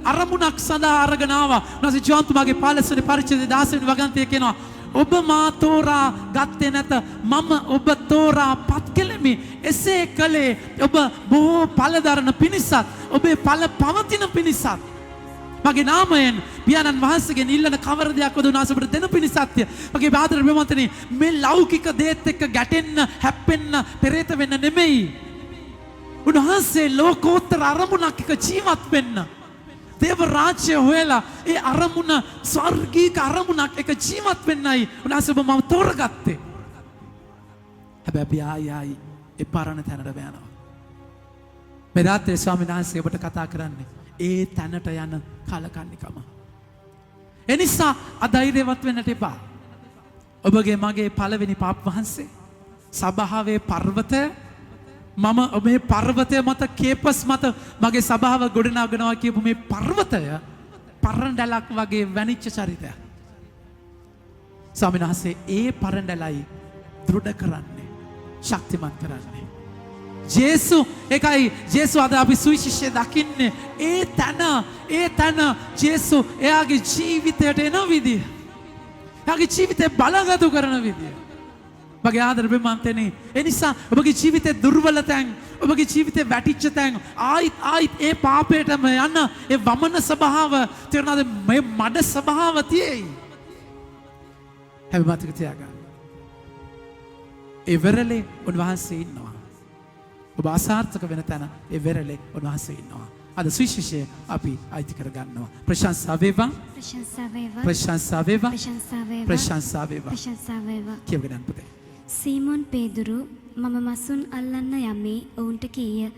අරමුණක් සඳහා අරගෙන ආවා. උන්වහන්සේ ජෝන්තුමාගේ 15 වෙනි පරිච්ඡේදයේ 16 වෙනි වගන්තියේ කියනවා ඔබ මා තෝරා ගත්තේ නැත මම ඔබ තෝරා පත් කෙලෙමි. එසේ කළේ ඔබ බොහෝ ඵලදරන පිණිසත් ඔබේ ඵල පවතින පිණිසත් මගේ නාමයෙන් පියාණන් වහන්සේගෙන් ඉල්ලන කවර දෙයක් ඔබ උනාස ඔබට දෙන පිණිසත්ය. මගේ ආදර ප්‍රේමවන්තනි මේ ලෞකික දේත් එක්ක ගැටෙන්න හැප්පෙන්න පෙරේත වෙන්න නෙමෙයි. උන්වහන්සේ ලෝකෝත්තර අරමුණක් එක ජීවත් වෙන්න. දේව රාජ්‍ය හොයලා ඒ අරමුණ ස්වර්ගීක අරමුණක් එක ජීවත් වෙන්නයි උන්වහන්සේ ඔබ මම තෝරගත්තේ. හැබැයි අපි ආයි ඒ පරණ තැනට යනවා. මේ රාත්‍රියේ ස්වාමීන් වහන්සේ ඔබට කතා කරන්නේ ඒ තැනට යන කලකන්නිකම. එනිසා අධෛර්යවත් වෙන්නට එපා. ඔබගේ මගේ පළවෙනි පාප වහන්සේ සභාවේ පර්වතය මම මේ පර්වතය මත කේපස් මත මගේ සභාව ගොඩනගනවා කියපු මේ පර්වතය පරණඩලක් වගේ වැනිච්ච චරිතයක්. ස්වාමීන් වහන්සේ ඒ පරණඩලයි දෘಢ කරන්නේ ශක්තිමත් කරන්නේ. ජේසු එකයි ජේසු අද අපි සුවිශේෂය දකින්නේ ඒ තැන ජේසු එයාගේ ජීවිතයට එන විදිය. එයාගේ ජීවිතය බලගතු කරන විදිය. මගේ ආදර ප්‍රේමන්තනේ ඒ නිසා ඔබගේ ජීවිතේ දුර්වල තැන් ඔබගේ ජීවිතේ වැටිච්ච තැන් ආයිත් ඒ පාපයටම යන ඒ වමන ස්වභාව තේරෙනවද මේ මඩ ස්වභාව තියෙයි. හැබැයි මතක තියාගන්න. ඒ වෙරළේ උන්වහන්සේ ඉන්නවා. ඔබ අසාර්ථක වෙන තැන ඒ වෙරළේ උන්වහන්සේ ඉන්නවා. අද සුවිශේෂය අපි අයිති කර ගන්නවා. ප්‍රශංසා වේවා. ප්‍රශංසා වේවා. ප්‍රශංසා වේවා. ප්‍රශංසා වේවා. ප්‍රශංසා වේවා. ප්‍රශංසා වේවා. කියවගෙන පුතේ. සීමොන් පේදුරු මම මසුන් අල්ලන්න යමි ඔවුන්ට කීය.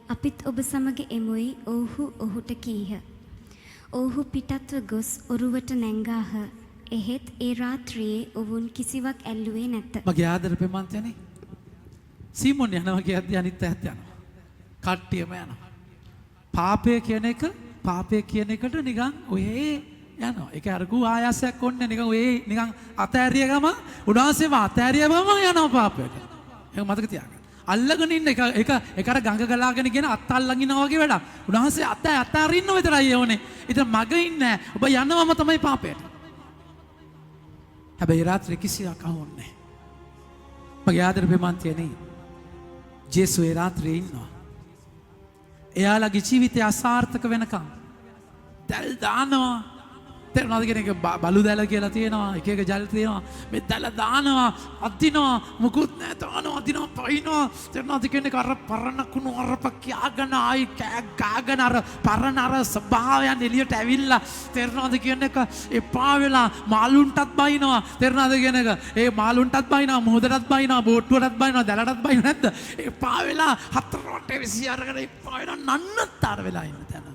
අපිත් ඔබ සමග එමුයි ඔව්හු ඔහුට කීහ. ඔව්හු පිටත්ව ගොස් ඔරුවට නැංගාහ. එහෙත් ඒ රාත්‍රියේ ඔවුන් කිසිවක් ඇල්ලුවේ නැත. මගේ ආදර ප්‍රේමන්තයනේ සීමොන් යනවා කියද්දී අනිත් ඇත්ත යනවා. කට්ටියම යනවා. පාපය කියන එකට නිකන් ඔයේ යනවා. ඒක අරකු ආයාසයක් ඕනේ නිකන් ඔයේ නිකන් අතෑරිය ගම උඩාසෙව අතෑරිය ගම යනවා පාපයට. ඒක මතක තියාගන්න. අල්ලගෙන ඉන්න එක අර ගඟ ගලාගෙන ගෙන අත් අල්ලන් ඉන්නවා වගේ වැඩක්. උඩාසෙ අතෑරින්න විතරයි ඕනේ. ඉතින් මග ඉන්නේ ඔබ යනවම තමයි පාපයට. හැබැයි රාත්‍රියේ කිසිවක් අහුන්නේ නැහැ. මගේ ආදර ප්‍රේමන්තයනේ ජේසු ඒ රාත්‍රියේ ඉන්නවා. එයාලගේ ජීවිතය අසාර්ථක වෙනකම් දැල් දානවා. තේරුණාද කියන එක බලු දැල කියලා තියෙනවා. එක ජල් තියෙනවා. මේ දැල දානවා, අදිනවා, මුකුත් නැහැ දානවා, අදිනවා, පයින්නවා. තේරුණාද කියන එක අර පරණ කුණු අරප කියාගෙන ආයි ගාගෙන අර පරණ අර ස්වභාවයන් එළියට ඇවිල්ලා තේරුණාද කියන එක එපා වෙලා මාළුන්ටත් බයිනවා. තේරුණාද කියන එක ඒ මාළුන්ටත් බයිනවා, මොහොතටත් බයිනවා, බෝට්ටුවටත් බයිනවා, දැලටත් බයිනවා නැද්ද? එපා වෙලා හතර වටේ විසි අරගෙන එපා වෙලා නන්නත්තර වෙලා ඉන්න තැන.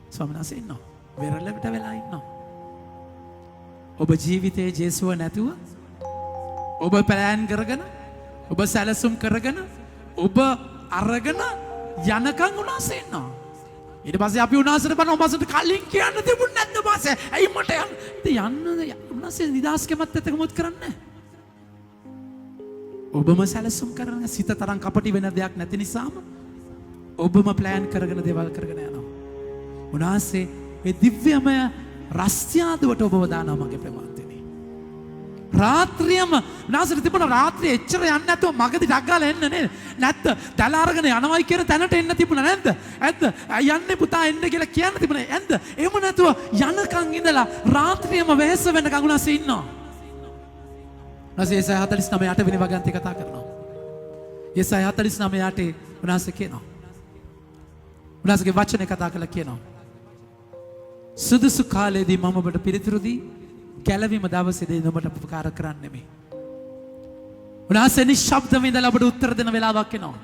ස්වාමීන් වහන්සේ ඉන්නවා. වෙරළකට වෙලා ඉන්නවා. ඔබ ජීවිතයේ ජේසුව නැතුව ඔබ ප්ලෑන් කරගෙන ඔබ සැලසුම් කරගෙන ඔබ අරගෙන යනකම් උනාසේ ඉන්නවා. ඊට පස්සේ අපි උනාසට බලන ඔබසට කලින් කියන්න තිබුණ නැද්ද පස්සේ ඇයි මට යන්න උනාසේ නිදාස්කමත් එක්ක මොකද කරන්නේ? ඔබම සැලසුම් කරන සිත තරම් කපටි වෙන දෙයක් නැති නිසාම ඔබම ප්ලෑන් කරගෙන දේවල් කරගෙන යනවා. උනාසේ ඒ දිව්‍යමය රස්තියාදුවට ඔබව දානවා මගේ ප්‍රේමවන්තනි. රාත්‍රියම නාසර තිබුණ රාත්‍රියේ එච්චර යන්නේ නැතුව මගදී ඩක් ගාලා එන්න නේද? නැත්ද? දැල අරගෙන යනවයි කියන තැනට එන්න තිබුණා නැද්ද? ඇද්ද? යන්නේ පුතා එන්න කියලා කියන්න තිබුණා. ඇද්ද? එහෙම නැතුව යනකම් ඉඳලා රාත්‍රියම වෙහෙස වෙනකම් උනාසේ ඉන්නවා. උනාසේ ඒසයි 49 8 වෙනි වගන්ති කතා කරනවා. ඒසයි 49 8 උනාසේ කියනවා. උනාසේගේ වචනේ කතා කරලා කියනවා. සුදුසු කාලයේදී මම ඔබට පිළිතුරු දී ගැලවීම දවසේදී ඔබට උපකාර කරන්නේ මේ. උන්වහන්සේ නිශ්ශබ්දව ඉඳලා ඔබට උත්තර දෙන වෙලාවක් එනවා.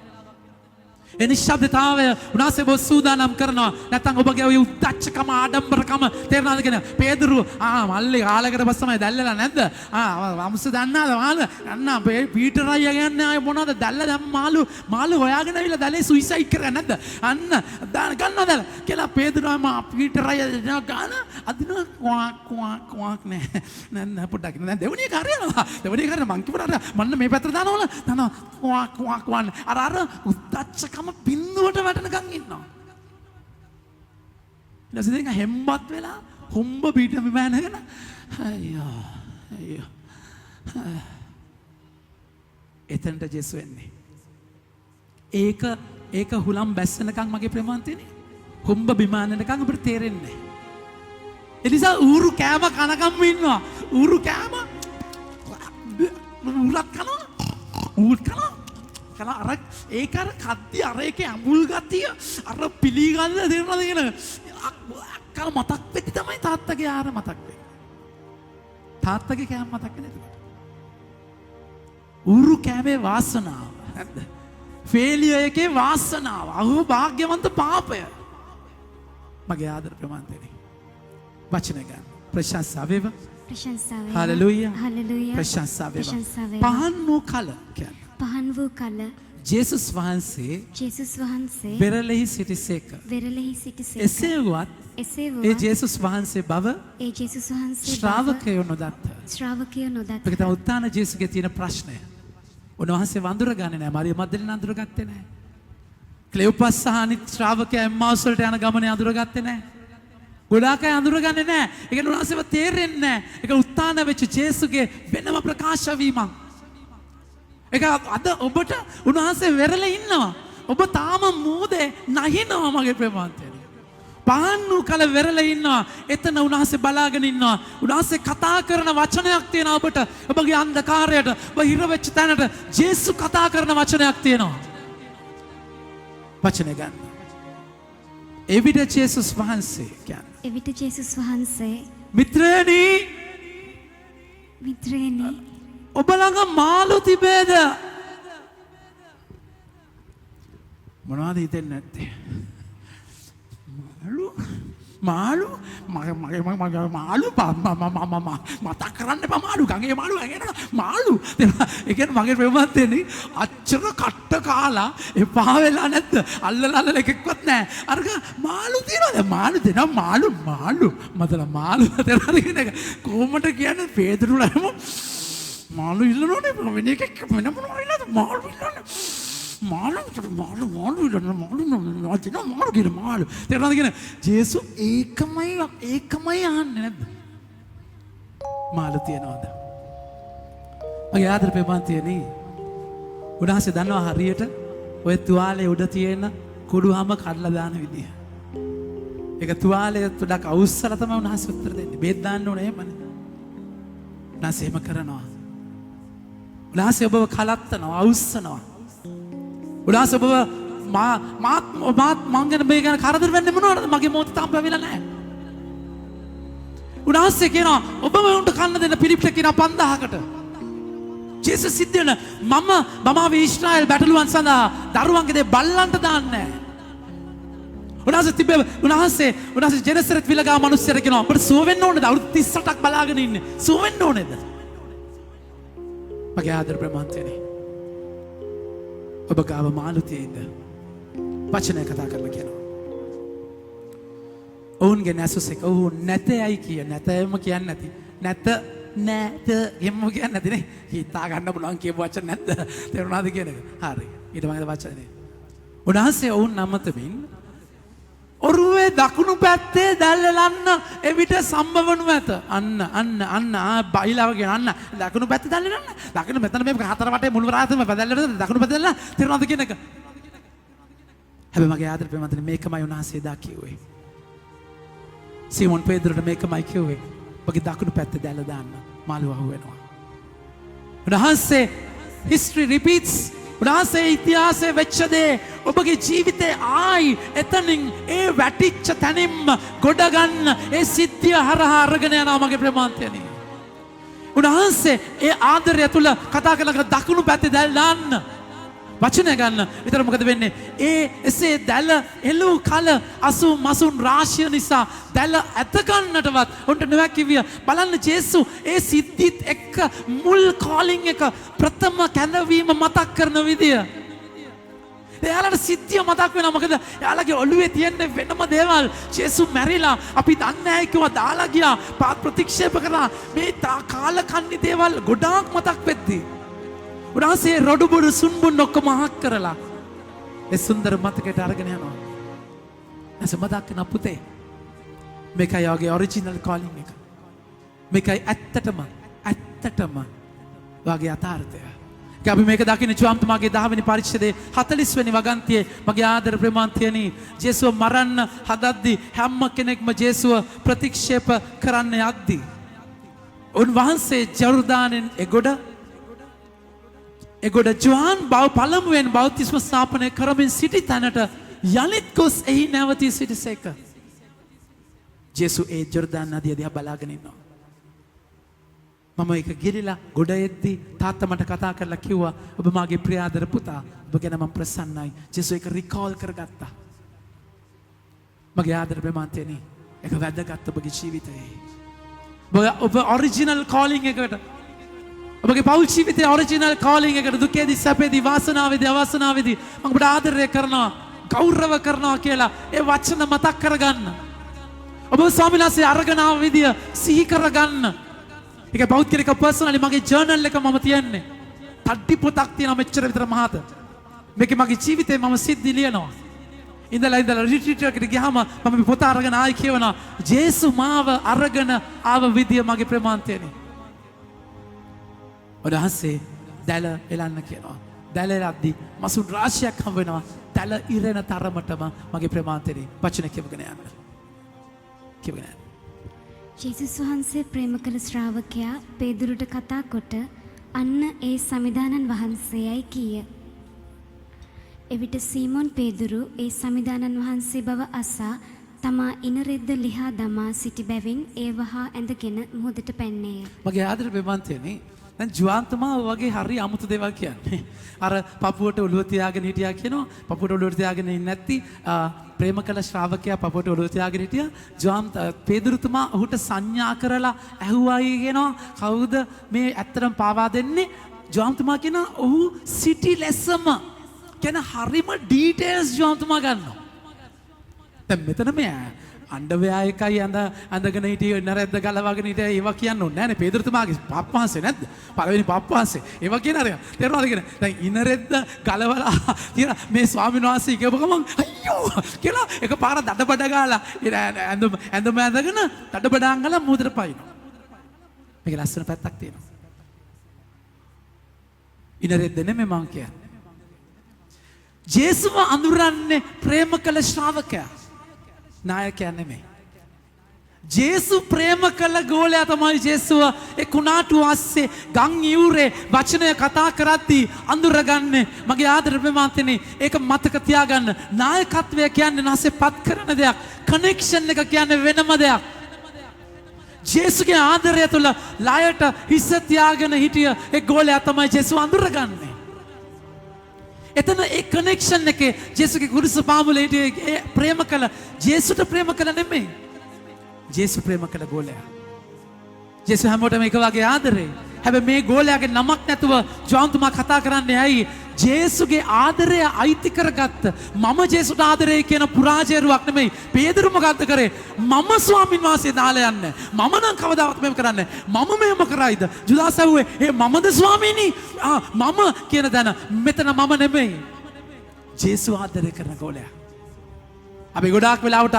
ඒ නිශ්ශබ්දතාවය උනාසේ බොස් සූදානම් කරනවා. නැත්නම් ඔබගේ ඔය උද්දච්චකම ආඩම්බරකම තේරෙනවද කියන පේදුරු මල්ලේ කාලයකට පස්සේ තමයි දැල්ලලා නැද්ද? වම්ස දන්නාද මාළු? අන්න පීටර් අයියා කියන්නේ ආයේ මොනවද දැල්ල දැන් මාළු හොයාගෙන ඇවිල්ලා දැලේ සුයිසයිඩ් කරා නැද්ද? අන්න ගන්නවද කියලා පේදුරුම පීටර් අයියා ගාන අදිනවා ක්වාක් නෑ පොඩ්ඩක් නෑ දෙවණිය කාර්යනවා. දෙවණිය කාර්ය මං කිව්වනේ මන්න මේ පැත්තට දානවා ක්වාක් අර උද්දච්චකම බින්දුවට වැටෙනකන් ඉන්නවා. ඊට පස්සේ දැන් හෙම්බත් වෙලා හොම්බ පිට මෙමනගෙන අයියෝ එතනට ජෙස් වෙන්නේ. ඒක හුලම් බැස්සනකන් මගේ ප්‍රමාන්තේනේ. හොම්බ බිමානනකන් අපිට තේරෙන්නේ නැහැ. ඒ නිසා ඌරු කෑම කනකම් ඉන්නවා. ඌරු කෑම ඌරක් කනවා. ඌත් කනවා. අර ඒක අර කද්දි අර ඒකේ අඹුල් ගතිය අර පිළිගන්න දෙනවද කියන අක්කල මතක් වෙද්දි තමයි තාත්තගේ ආර මතක් වෙන්නේ. තාත්තගේ කෑම මතක් වෙන්නේ නැතුව. ඌරු කෑමේ වාසනාව නැද්ද? ෆේලියර් එකේ වාසනාව. අහෝ භාග්‍යවන්ත පාපය. මගේ ආදර ප්‍රමාන්තනේ. වචන ගන්න. ප්‍රශංසා වේවා. ප්‍රශංසා වේවා. හලෙලූයා. හලෙලූයා. ප්‍රශංසා වේවා. ප්‍රශංසා වේවා. පහන් වූ කල කියන්නේ පහන් වූ කල ජේසුස් වහන්සේ වෙරළෙහි සිටිසේක. වෙරළෙහි සිටිසේක. එසේ වුවත් ඒ ජේසුස් වහන්සේ බව ශ්‍රාවකයෝ නොදත්ත. ශ්‍රාවකයෝ නොදත්ත. ඒක තමයි උත්තාන ජේසුගේ තියෙන ප්‍රශ්නය. උන්වහන්සේ වඳුර ගන්නේ නැහැ. මරියම් මග්දලින අඳුර ගත්තේ නැහැ. ක්ලෙෝපස් සහ අනිත් ශ්‍රාවකයා එම්මාවුස් වලට යන ගමනේ අඳුර ගත්තේ නැහැ. ගොඩාක් අය අඳුර ගන්නේ නැහැ. ඒක උන්වහන්සේව තේරෙන්නේ නැහැ. ඒක උත්තාන වෙච්ච ජේසුගේ වෙනම ප්‍රකාශ වීමක්. ඒක අද ඔබට උන්වහන්සේ වෙරළේ ඉන්නවා. ඔබ තාම මූදේ නැහිනවා මගේ ප්‍රේමාන්තයනේ. පහන් වූ කල වෙරළේ ඉන්නවා. එතන උන්වහන්සේ බලාගෙන ඉන්නවා. උන්වහන්සේ කතා කරන වචනයක් තියෙනවා ඔබට. ඔබගේ අන්ධකාරයට, ඔබ හිර වෙච්ච තැනට ජේසු කතා කරන වචනයක් තියෙනවා. වචනේ ගන්න. එවිට ජේසුස් වහන්සේ කියන්නේ. එවිට ජේසුස් වහන්සේ මිත්‍රයනි ඔබ ළඟ මාළු තිබේද? මොනවද හිතෙන්නේ නැත්තේ? මාළු මගේ මතක් කරන්න එපා මාළු ගඟේ මාළු ඇගෙනවා මාළු ඒ කියන්නේ මගේ ප්‍රේමවන්තයනි අච්චර කට්ට කාලා එපා වෙලා නැද්ද? අල්ලලා එකෙක්වත් නැහැ. අරක මාළු තියනවාද? මාළු දෙනවා මාළු මතල මාළු දෙනවා කියන එක කොහොමද කියන්නේ? පේදුරුලම මාළු ඉල්ලනෝනේ වෙන එකක් වෙන මොනවා ඉල්ලද? මාළු ඉල්ලන්නේ මාළු කියන මාළු තේරෙනවද කියන ජේසු ඒකමයි අහන්නේ නැද්ද? මාළු තියනවාද? මගේ ආදර ප්‍රේමන්තියනි උන්වහන්සේ දන්නවා හරියට ඔය තුවාලේ උඩ තියෙන කුඩුහම කඩලා දාන විදිය. ඒක තුවාලේ පොඩක් අවුස්සලා තමයි උන්වහන්සේ උත්තර දෙන්නේ. බේත් දාන්න ඕනේ එහෙමනේ. උන්වහන්සේ එහෙම කරනවා. උන්වහන්සේ ඔබව කලත්තනවා, අවුස්සනවා. උන්වහන්සේ ඔබව මාත් මං ගැන මේ ගැන කරදර වෙන්නේ මොනවද? මගේ මොහොත තාම පැවිලා නැහැ. උන්වහන්සේ කියනවා ඔබම උන්ට කන්න දෙන්න පිළිපිට කියනවා 5000කට. ජේසුස් සිද්ධ වෙන මම ඊශ්‍රායල් බැටළුවන් සඳහා දරුවන්ගේ දේ බල්ලන්ට දාන්නේ නැහැ. උන්වහන්සේ ජෙනසරෙත් විලගා මිනිස්සුන්ට කියනවා ඔබට සුව වෙන්න ඕනේද? අවුරුදු 38ක් බලාගෙන ඉන්නේ. සුව වෙන්න ඕනේද? මගේ ආදර ප්‍රේමන්තයනි ඔබ ගාව මාළු තියෙයිද? වචනය කතා කරලා කියනවා. ඔවුන්ගේ නැසුස් එක ඔවුන් නැතයයි කිය නැතයම කියන්නේ නැති. නැත එහෙම කියන්නේ නැති නේ. හිතා ගන්න පුළුවන් කියපු වචන නැද්ද? තේරුණාද කියන එක? හරි. ඊට පස්සේ වචනේ. උන්වහන්සේ ඔවුන් නමතමින් ඔරුවේ දකුණු පැත්තේ දැල්ලලන්න එවිට සම්භවනු ඇත. අන්න බයිලාව කියන අන්න දකුණු පැත්තේ දැල්ලලන්න. දකුණු මෙතන මේ හතර වටේ මුළු රාතම බදල්ලට දකුණු පැත්තේ දැල්ලලා තේරුණාද කියන එක? හැබැයි මගේ ආදර ප්‍රේමන්තනේ මේකමයි උන්වහන්සේ දා කිව්වේ. සීමොන් පේදුරුට මේකමයි කිව්වේ. ඔබගේ දකුණු පැත්තේ දැල්ල දාන්න මාළු අහු වෙනවා. උන්වහන්සේ history repeats. උන්වහන්සේ ඉතිහාසයේ වෙච්ච දේ ඔබගේ ජීවිතේ ආයි එතනින් ඒ වැටිච්ච තැනින්ම ගොඩ ගන්න ඒ සිද්ධිය හරහා අරගෙන යනවා මගේ ප්‍රේමාන්තයනි. උන්වහන්සේ ඒ ආදරය තුල කතා කරන දකුණු පැත්තේ දැල් දාන්න වචනය ගන්න. ඊතර මොකද වෙන්නේ? එසේ දැල එළු කල අසු මසුන් රාශිය නිසා දැල ඇත ගන්නටවත් උන්ට නොහැකිවිය. බලන්න ජේසු ඒ සිද්ධිත් එක්ක මුල් කෝලින් එක ප්‍රථම කැඳවීම මතක් කරන විදිය. එයාලට සිද්ධිය මතක් වෙනවා. මොකද එයාලගේ ඔළුවේ තියෙන වෙනම දේවල්. ජේසු මැරිලා අපි දන්නේ නැහැ කිව්වා දාලා ගියා. ප්‍රතික්ෂේප කරා. මේ කාලකන්ණි දේවල් ගොඩාක් මතක් වෙද්දී උන්වහන්සේ රොඩුබුඩු සුන්බුන් ඔක්කොම අහක් කරලා ඒ සුන්දර මතකයට අරගෙන යනවා. ඇස මතක් වෙන පුතේ. මේකයි යාගේ ඔරිජිනල් කෝලින් එක. මේකයි ඇත්තටම වාගේ යථාර්ථය. අපි මේක දකින්නේ ජෝම්තුමාගේ 10 වෙනි පරිච්ඡේදයේ 40 වෙනි වගන්තියේ මගේ ආදර ප්‍රේමාන්තියනි ජේසුව මරන්න හදද්දී හැම කෙනෙක්ම ජේසුව ප්‍රතික්ෂේප කරන්න යද්දී උන්වහන්සේ ජෝර්දානෙන් එගොඩ ජෝහන් පළමුවෙන් බෞතිස්ම ස්ථාපනය කරමින් සිටි තැනට යලිත් ගොස් එහි නැවතී සිටිසේක. ජේසු ඒ ජෝර්දාන් නදිය දිහා බලාගෙන ඉන්නවා. මම ඒක ගිරිලා ගොඩ එද්දී තාත්තා මට කතා කරලා කිව්වා ඔබ මාගේ ප්‍රියාදර පුතා ඔබ ගැන මම ප්‍රසන්නයි. ජේසු ඒක රිකෝල් කරගත්තා. මගේ ආදර ප්‍රේමාන්තයනි ඒක වැදගත් ඔබගේ ජීවිතයේ. ඔබ ඔරිජිනල් කෝලින් එකට ඔබගේ පෞල් ජීවිතයේ ඔරිජිනල් කෝලින් එකට දුකේදී සැපේදී වාසනාවේදී අවාසනාවේදී මම ඔබට ආදරය කරනවා ගෞරව කරනවා කියලා ඒ වචන මතක් කරගන්න. ඔබ ස්වාමීන් වහන්සේ අරගෙන ආව විදිය සිහි කරගන්න. ඒක පෞද්ගලික පර්සනලි මගේ ජර්නල් එක මම තියන්නේ. තඩි පොතක් තියෙනවා මෙච්චර විතර මහත. මේකේ මගේ ජීවිතේ මම සිද්ධි ලියනවා. ඉඳලා රිට්‍රීට් එකකට ගියාම මම මේ පොත අරගෙන ආයි කියවනවා. ජේසු මාව අරගෙන ආව විදිය මගේ ප්‍රේමාන්තයනේ. උන්වහන්සේ දැල එලන්න කියනවා. දැල එලද්දි මසුන් රාශියක් හම් වෙනවා. දැල ඉරෙන තරමටම මගේ ප්‍රේමාන්තයනේ වචන කියවගෙන යන්න. කියවගෙන යන්න. ජේසුස් වහන්සේ ප්‍රේම කළ ශ්‍රාවකයා පේදුරුට කතා කොට අන්න ඒ සමිදානන් වහන්සේයයි කීය. එවිට සීමොන් පේදුරු ඒ සමිදානන් වහන්සේ බව අසා තමා ඉනරෙද්ද ලිහා දමා සිටි බැවින් ඒ වහා ඇඳගෙන මුහුදට පැන්නේය. මගේ ආදර ප්‍රේමාන්තයනේ දැන් ජුවන්තමා වගේ හරි අමුතු දේවල් කියන්නේ. අර පපුවට ඔළුව තියාගෙන හිටියා කියනවා. පපුවට ඔළුව තියාගෙන ඉන්නේ නැත්ති ප්‍රේම කළ ශ්‍රාවකයා පපුවට ඔළුව තියාගෙන හිටියා. ජෝම් පේදුරුතුමා ඔහුට සංඥා කරලා ඇහුවායි කියනවා. කවුද මේ ඇත්තටම පාවා දෙන්නේ? ජෝම්තුමා කියනවා ඔහු සිටි ලෙසම කියන හරිම ඩීටේල්ස් ජෝම්තුමා ගන්නවා. දැන් මෙතන මේ අණ්ඩවැය එකයි අඳගෙන හිටියේ නරද්ද ගලවගෙන හිටියේ ඒවා කියන්න ඕනේ නෑනේ. පේදුරුතුමාගේ පප්පහන්සේ නැද්ද? පළවෙනි පප්පහන්සේ. ඒවා කියන අරගෙන. තේරුණාද කියන? දැන් ඉනරෙද්ද ගලවලා තියන මේ ස්වාමීන් වහන්සේ කියපු ගමන් අයියෝ කියලා එකපාර දඩබඩ ගාලා ඇඳුම ඇඳගෙන දඩබඩාන් ගාලා මුහුදට පයින්නවා. මේක ලස්සන පැත්තක් තියෙනවා. ඉනරෙද්ද නෙමෙයි මං කියන්නේ. ජේසුව අඳුරන්නේ ප්‍රේම කළ ශ්‍රාවකයා. නායකයා නෙමෙයි. ජේසු ප්‍රේම කළ ගෝලයා තමයි ජේසුව ඒ කුණාටු ආස්සේ ගම් ඉවුරේ වචනය කතා කරද්දී අඳුරගන්නේ. මගේ ආදර ප්‍රේමාන්තනේ ඒක මතක තියාගන්න. නායකත්වය කියන්නේ නැසේ පත් කරන දෙයක්. කනෙක්ෂන් එක කියන්නේ වෙනම දෙයක්. ජේසුගේ ආදරය තුළ ලයට හිස තියාගෙන හිටිය ඒ ගෝලයා තමයි ජේසු අඳුරගන්නේ. එතන ඒ කනෙක්ෂන් එකේ ජේසුගේ කුරුස පාමුලේ හිටියේ ප්‍රේම කළ ජේසුට ප්‍රේම කළ නෙමෙයි. ජේසු ප්‍රේම කළ ගෝලයා. ජේසු හැමෝටම එක වගේ ආදරේ. හැබැයි මේ ගෝලයාගේ නමක් නැතුව ජෝන්තුමා කතා කරන්නේ ඇයි? ජේසුගේ ආදරය අයිති කරගත්ත මම ජේසුට ආදරේ කියන පුරාජේරුවක් නෙමෙයි. පේදුරු මොකද්ද කරේ? මම ස්වාමින් වහන්සේ දාලා යන්නේ. මම නම් කවදාවත් මෙහෙම කරන්නේ නැහැ. මම මෙහෙම කරයිද? ජුදාස් ඇහුවේ මමද ස්වාමීනි? මම කියන දන මෙතන මම නෙමෙයි. ජේසු ආදරය කරන ගෝලයා. අපි ගොඩාක් වෙලාවට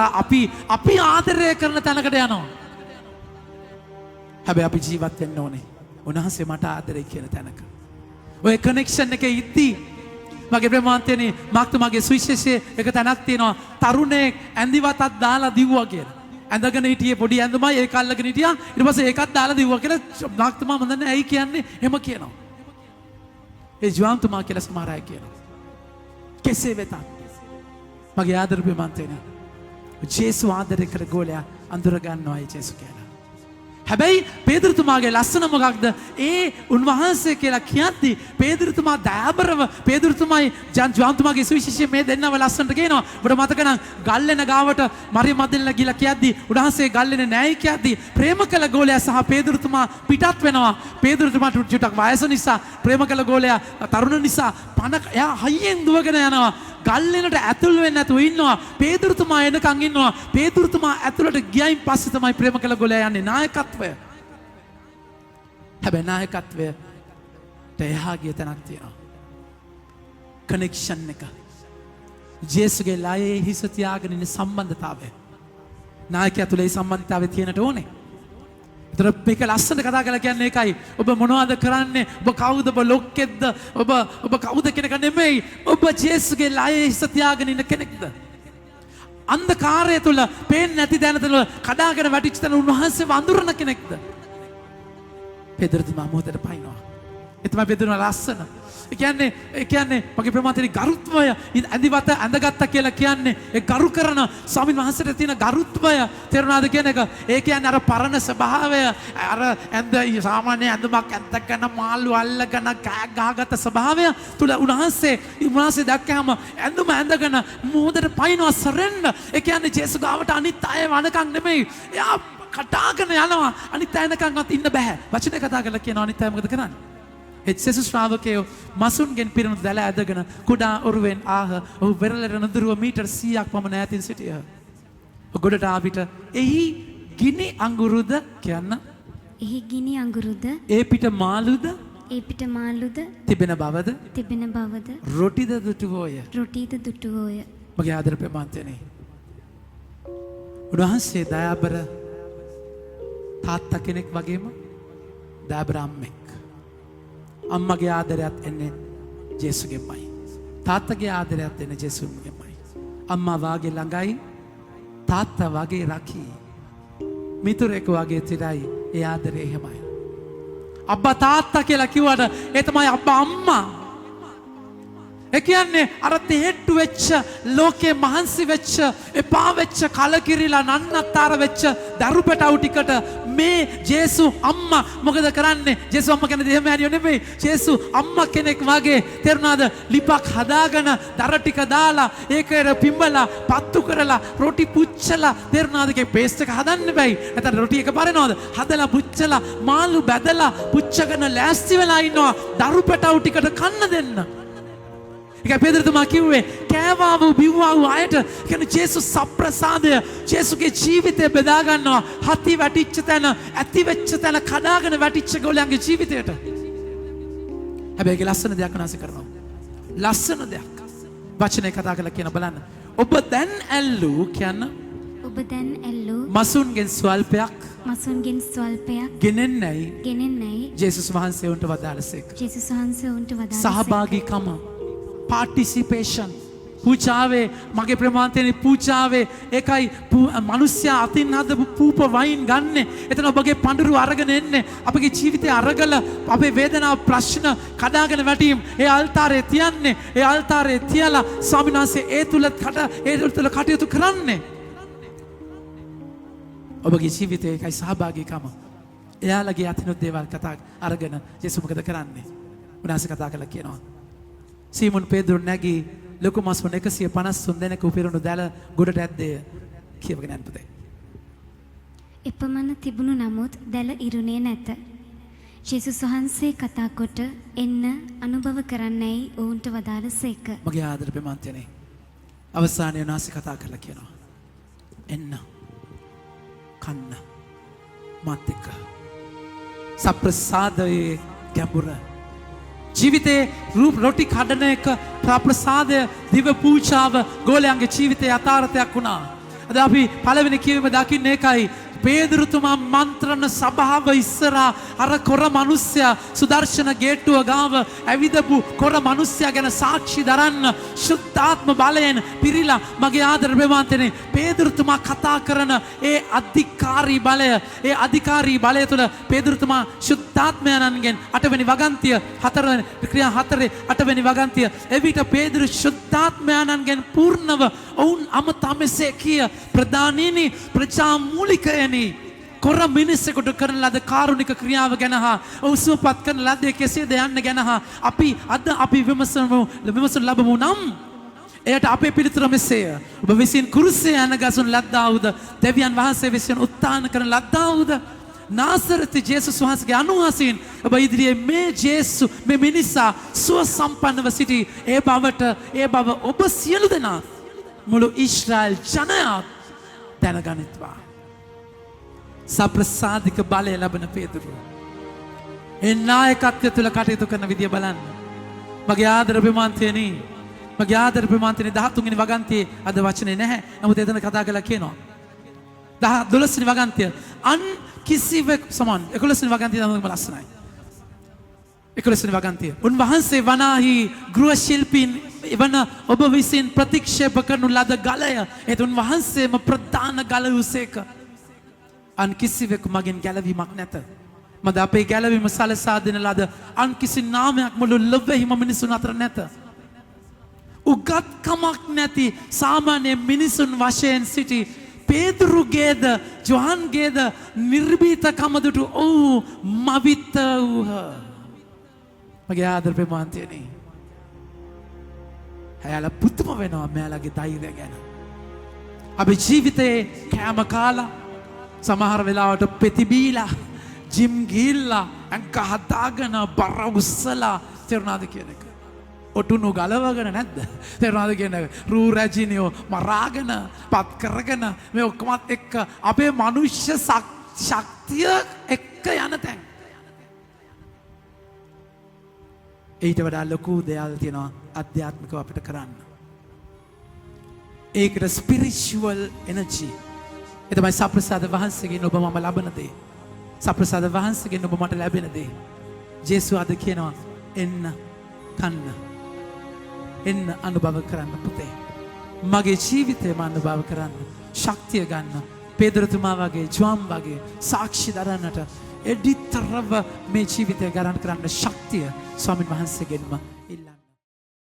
අපි ආදරය කරන තැනකට යනවා. හැබැයි අපි ජීවත් වෙන්න ඕනේ උන්වහන්සේ මට ආදරේ කියන තැනක. ඔය කනෙක්ෂන් එකේ ඉද්දී මගේ ප්‍රේමාන්තයනේ මාක්තුමාගේ සුවිශේෂයේ එක තැනක් තියෙනවා. තරුණයෙක් ඇඳිවතක් දාලා දිව්වා කියලා. ඇඳගෙන හිටියේ පොඩි ඇඳුමයි ඒක අල්ලගෙන හිටියා. ඊට පස්සේ ඒකත් දාලා දිව්වා කියලා මාක්තුමා මම දන්නේ ඇයි කියන්නේ එහෙම කියනවා. ඒ ජෝන්තුමා කියලා සමහර අය කියනවා. කෙසේ වෙතත් මගේ ආදර ප්‍රේමාන්තයනේ ජේසු ආදරය කර ගෝලයා අඳුර ගන්නවායි ජේසු කියලා. හැබැයි පේදුරුතුමාගේ ලස්සන මොකක්ද? ඒ උන්වහන්සේ කියලා කියද්දි පේදුරුතුමා දයාබරව පේදුරුතුමයි ජාන්තුමාගේ සුවිශේෂය මේ දෙන්නව ලස්සනට කියනවා. ඔබට මතක නම් ගල්ලෙන ගාවට මරියම් මග්දලීනා ගිහලා කියද්දි උන්වහන්සේ ගල්ලෙන නෑයි කියද්දි ප්‍රේම කළ ගෝලයා සහ පේදුරුතුමා පිටත් වෙනවා. පේදුරුතුමාට චුට්ටක් වයස නිසා ප්‍රේම කළ ගෝලයා තරුණ නිසා එයා හයියෙන් දුවගෙන යනවා. ගල්ලෙනට ඇතුල් වෙන්න නැතුව ඉන්නවා. පේදුරුතුමා එනකන් ඉන්නවා. පේදුරුතුමා ඇතුළට ගියයින් පස්සේ තමයි ප්‍රේම කළ ගෝලයා යන්නේ. නායකත්වය. හැබැයි නායකත්වයට එහා ගිය තැනක් තියෙනවා. කනෙක්ෂන් එක. ජේසුගේ ළයේ හිස තියාගෙන ඉන්න සම්බන්ධතාවය. නායකයා තුල ඒ සම්බන්ධතාවය තියෙනට ඕනේ. ඒතර මේක ලස්සනට කතා කරලා කියන්නේ ඒකයි. ඔබ මොනවද කරන්නේ? ඔබ කවුද? ඔබ ලොක්කෙක්ද? ඔබ කවුද කෙනෙක් නෙමෙයි. ඔබ ජේසුගේ ළයේ හිස තියාගෙන ඉන්න කෙනෙක්ද? අන්ධකාරය තුල පේන්නේ නැති දැන තුල කඩාගෙන වැටිච්ච තැන උන්වහන්සේ වඳුරන කෙනෙක්ද? පේදුරුතුමා මොහොතට පයින්නවා. ඒ තමයි පේදුරුතුමා ලස්සන. ඒ කියන්නේ මගේ ප්‍රමාණතරි ගරුත්වය ඇඳිවත ඇඳගත්තා කියලා කියන්නේ ඒ ගරු කරන ස්වාමීන් වහන්සේට තියෙන ගරුත්වය තේරුණාද කියන එක. ඒ කියන්නේ අර පරණ ස්වභාවය අර ඇඳ සාමාන්‍ය ඇඳුමක් ඇඳගෙන මාළු අල්ලගෙන කෑ ගහගත්ත ස්වභාවය තුල උන්වහන්සේ දැක්කම ඇඳුම ඇඳගෙන මොහොතට පයින්නවා සරෙන්ඩර්. ඒ කියන්නේ ජේසු ගාවට අනිත් අය වනකම් නෙමෙයි. එයා කටාගෙන යනවා. අනිත් අය එනකන්වත් ඉන්න බෑ. වචනේ කතා කරලා කියනවා අනිත් අය මොකද කරන්නේ? එච්චෙසු ශ්‍රාවකයෝ මසුන්ගෙන් පිරුණු දැල ඇදගෙන කුඩා ඔරුවෙන් ආහ. ඔහු වෙරළට නොදුරුව මීටර් 100ක් පමණ ඈතින් සිටියහ. ගොඩට ආවිට එහි ගිනි අඟුරුද කියන්න. එහි ගිනි අඟුරුද ඒ පිට මාළුද ඒ පිට මාළුද තිබෙන බවද රොටිද දුටුවෝය. මගේ ආදර ප්‍රමාන්තයනේ. උන්වහන්සේ දයාබර තාත්තා කෙනෙක් වගේම දයාබර අම්මෙක්. අම්මගේ ආදරයත් එන්නේ ජේසුගෙන්මයි. තාත්තගේ ආදරයත් එන්නේ ජේසුගෙන්මයි. අම්මා වාගේ ළඟයි, තාත්තා වගේ රකී. මිතුරෙක් වගේ තිරයි. ඒ ආදරේ එහෙමයි. අබ්බා තාත්තා කියලා කිව්වට ඒ තමයි අබ්බා අම්මා. ඒ කියන්නේ අර තෙහෙට්ටු වෙච්ච ලෝකේ මහන්සි වෙච්ච එපා වෙච්ච කලකිරිලා නන්නත්තර වෙච්ච දරු පැටවු ටිකට මේ ජේසු අම්මා මොකද කරන්නේ? ජේසු අම්මා කියන්නේ දෙහෙම හැරියෝ නෙමෙයි. ජේසු අම්මා කෙනෙක් වගේ තේරුණාද? ලිපක් හදාගෙන දර ටික දාලා ඒකේ පිඹලා පත්තු කරලා රොටි පුච්චලා තේරුණාද? ඒකේ පේස්ට් එක හදන්න බෑයි. නැත්නම් රොටි එක පාරනවද? හදලා පුච්චලා මාළු බැදලා පුච්චගෙන ලෑස්ති වෙලා ඉන්නවා දරු පැටවු ටිකට කන්න දෙන්න. ඒක පේදුරුතුමා කිව්වේ කෑවා වූ බිව්වා වූ අයට කියන්නේ ජේසු සප්‍රසාදය ජේසුගේ ජීවිතය බෙදා ගන්නවා. හති වැටිච්ච තැන ඇති වෙච්ච තැන කඩාගෙන වැටිච්ච ගෝලයන්ගේ ජීවිතයට. හැබැයි ඒක ලස්සන දෙයක් නැස කරනවා. ලස්සන දෙයක්. වචනේ කතා කරලා කියන බලන්න. ඔබ දැන් ඇල්ලූ කියන්න. ඔබ දැන් ඇල්ලූ මසුන්ගෙන් ස්වල්පයක් ගෙනෙන්නයි ජේසුස් වහන්සේ උන්ට වදාළසේක. සහභාගීකම පාර්ටිසිපේෂන් පූජාවේ මගේ ප්‍රමාන්තයේ පූජාවේ ඒකයි මිනිස්සයා අතින් හදපු පූප වයින් ගන්න. එතන ඔබගේ පඳුරු අරගෙන එන්නේ අපගේ ජීවිතේ අරගල අපේ වේදනාව ප්‍රශ්න කඩාගෙන වැටීම් ඒ අල්තාරේ තියන්නේ. ඒ අල්තාරේ තියලා ස්වාමීන් වහන්සේ ඒ තුල කටයුතු කරන්නේ. ඔබගේ ජීවිතේ ඒකයි සහභාගීකම. එයාලගේ අතිනුත් දේවල් කතා අරගෙන ජේසු මොකද කරන්නේ? උන්වහන්සේ කතා කළා කියනවා. සීමොන් පේදුරු නැගී ලොකු මස්වන 153 දෙනෙකු පිරුණු දැල ගොඩට ඇද්දේ කියවගෙන යන්න පුතේ. එපමණ තිබුණු නමුත් දැල ඉරුණේ නැත. ජේසුස් වහන්සේ කතා කොට එන්න අනුභව කරන්නයි ඔවුන්ට වදාළසේක. මගේ ආදර ප්‍රමාන්තයනේ. අවසානයේ උන්වහන්සේ කතා කරලා කියනවා. එන්න කන්න මාත් එක්ක. සප්‍රසාදයේ ගැඹුර ජීවිතේ රූප රොටි කඩන එක ප්‍රාප්‍රසාදය දිව පූජාව ගෝලයන්ගේ ජීවිතයේ යථාර්ථයක් වුණා. අද අපි පළවෙනි කියවීම දකින්නේ ඒකයි. පේදුරුතුමා මන්ත්‍රණ සභාව ඉස්සරහා අර කොර මිනිස්සයා සුදර්ශන ගේට්ටුව ගාව ඇවිදපු කොර මිනිස්සයා ගැන සාක්ෂි දරන්න සුද්ධාත්ම බලයෙන් පිරීලා මගේ ආදර ප්‍රේමාන්තනේ පේදුරුතුමා කතා කරන ඒ අධිකාරී බලය තුළ පේදුරුතුමා සුද්ධාත්මයන්ගෙන් 8 වෙනි වගන්තිය 4 ක්‍රියා 4 8 වෙනි වගන්තිය එවිට පේදුරු සුද්ධාත්මයන්ගෙන් පූර්ණව ඔවුන් අමතමසේ කිය ප්‍රදානීනි ප්‍රජා මූලිකයනි කොර මිනිස්සෙකුට කරන ලද කාරුණික ක්‍රියාව ගැන හා ඔහු සුවපත් කරන ලද්දේ කෙසේද යන්න ගැන හා අපි විමසනු ලබමු නම් එයට අපේ පිළිතුර මෙසේය. ඔබ විසින් කුරුසේ යන ගසුන් ලද්දාවුද දෙවියන් වහන්සේ විසින් උත්ථාන කරන ලද්දාවුද නාසරති ජේසුස් වහන්සේගේ අනුහසින් ඔබ ඉදිරියේ මේ ජේසු මේ මිනිසා සුව සම්පන්නව සිටි ඒ බව ඔබ සියලු දෙනා මුළු ඊශ්‍රායල් ජනයාත් දැනගනිත්වා. සප්‍රසාදික බලය ලබන පේදුරු ඒ නායකත්වය තුළ කටයුතු කරන විදිය බලන්න. මගේ ආදර ප්‍රමාන්තයනි 13 වෙනි වගන්තියේ අද වචනේ නැහැ. නමුත් එතන කතා කරලා කියනවා 12 වෙනි වගන්තිය අන් කිසිවෙක් සමාන 11 වෙනි වගන්තිය තමයි ලස්සනයි. 11 වෙනි වගන්තිය උන්වහන්සේ වනාහි ගෘහ ශිල්පීන් එවන ඔබ විසින් ප්‍රතික්ෂේප කරනු ලද ගලය ඒත් උන්වහන්සේම ප්‍රධාන ගල උසේක අන් කිසිවෙකු මගෙන් ගැලවීමක් නැත. මද අපේ ගැලවීම සලසා දෙන ලද අන් කිසි නාමයක් මුළු ලොවෙහිම මිනිසුන් අතර නැත. උගත්කමක් නැති සාමාන්‍ය මිනිසුන් වශයෙන් සිටි පේදුරුගේද ජොහන්ගේද නිර්භීතකමදුටු ඔහු මවිත වූහ. මගේ ආදර ප්‍රමාන්තයනි හැයාලා පුදුම වෙනවා මෙයාලගේ ධෛර්යය ගැන. අපි ජීවිතේ කෑම කාලා සමහර වෙලාවට පෙතිබීලා ජිම් ගිහිල්ලා ඇඟ හදාගෙන බර උස්සලා තේරුණාද කියන එක. ඔටුනු ගලවගෙන නැද්ද? තේරුණාද කියන එක. රූ රැජිනියෝ මරාගෙන පත් කරගෙන මේ ඔක්කොමත් එක්ක අපේ මනුෂ්‍ය ශක්තිය එක්ක යන තැන්. ඊට වඩා ලොකු දෙයක් තියෙනවා අධ්‍යාත්මිකව අපිට කරන්න. ඒකට ස්පිරිචුවල් එනර්ජි. ඒ තමයි සප්‍රසාද වහන්සේගෙන් ඔබ මම ලබන දේ. සප්‍රසාද වහන්සේගෙන් ඔබ මට ලැබෙන දේ. ජේසුස් අද කියනවා එන්න කන්න. එන්න අනුභව කරන්න පුතේ. මගේ ජීවිතේම අනුභව කරන්න. ශක්තිය ගන්න. පේදුරුතුමා වගේ ජොම් වගේ සාක්ෂි දරන්නට එඩිතරව මේ ජීවිතය ගරන් කරන්න ශක්තිය ස්වාමීන් වහන්සේගෙන්ම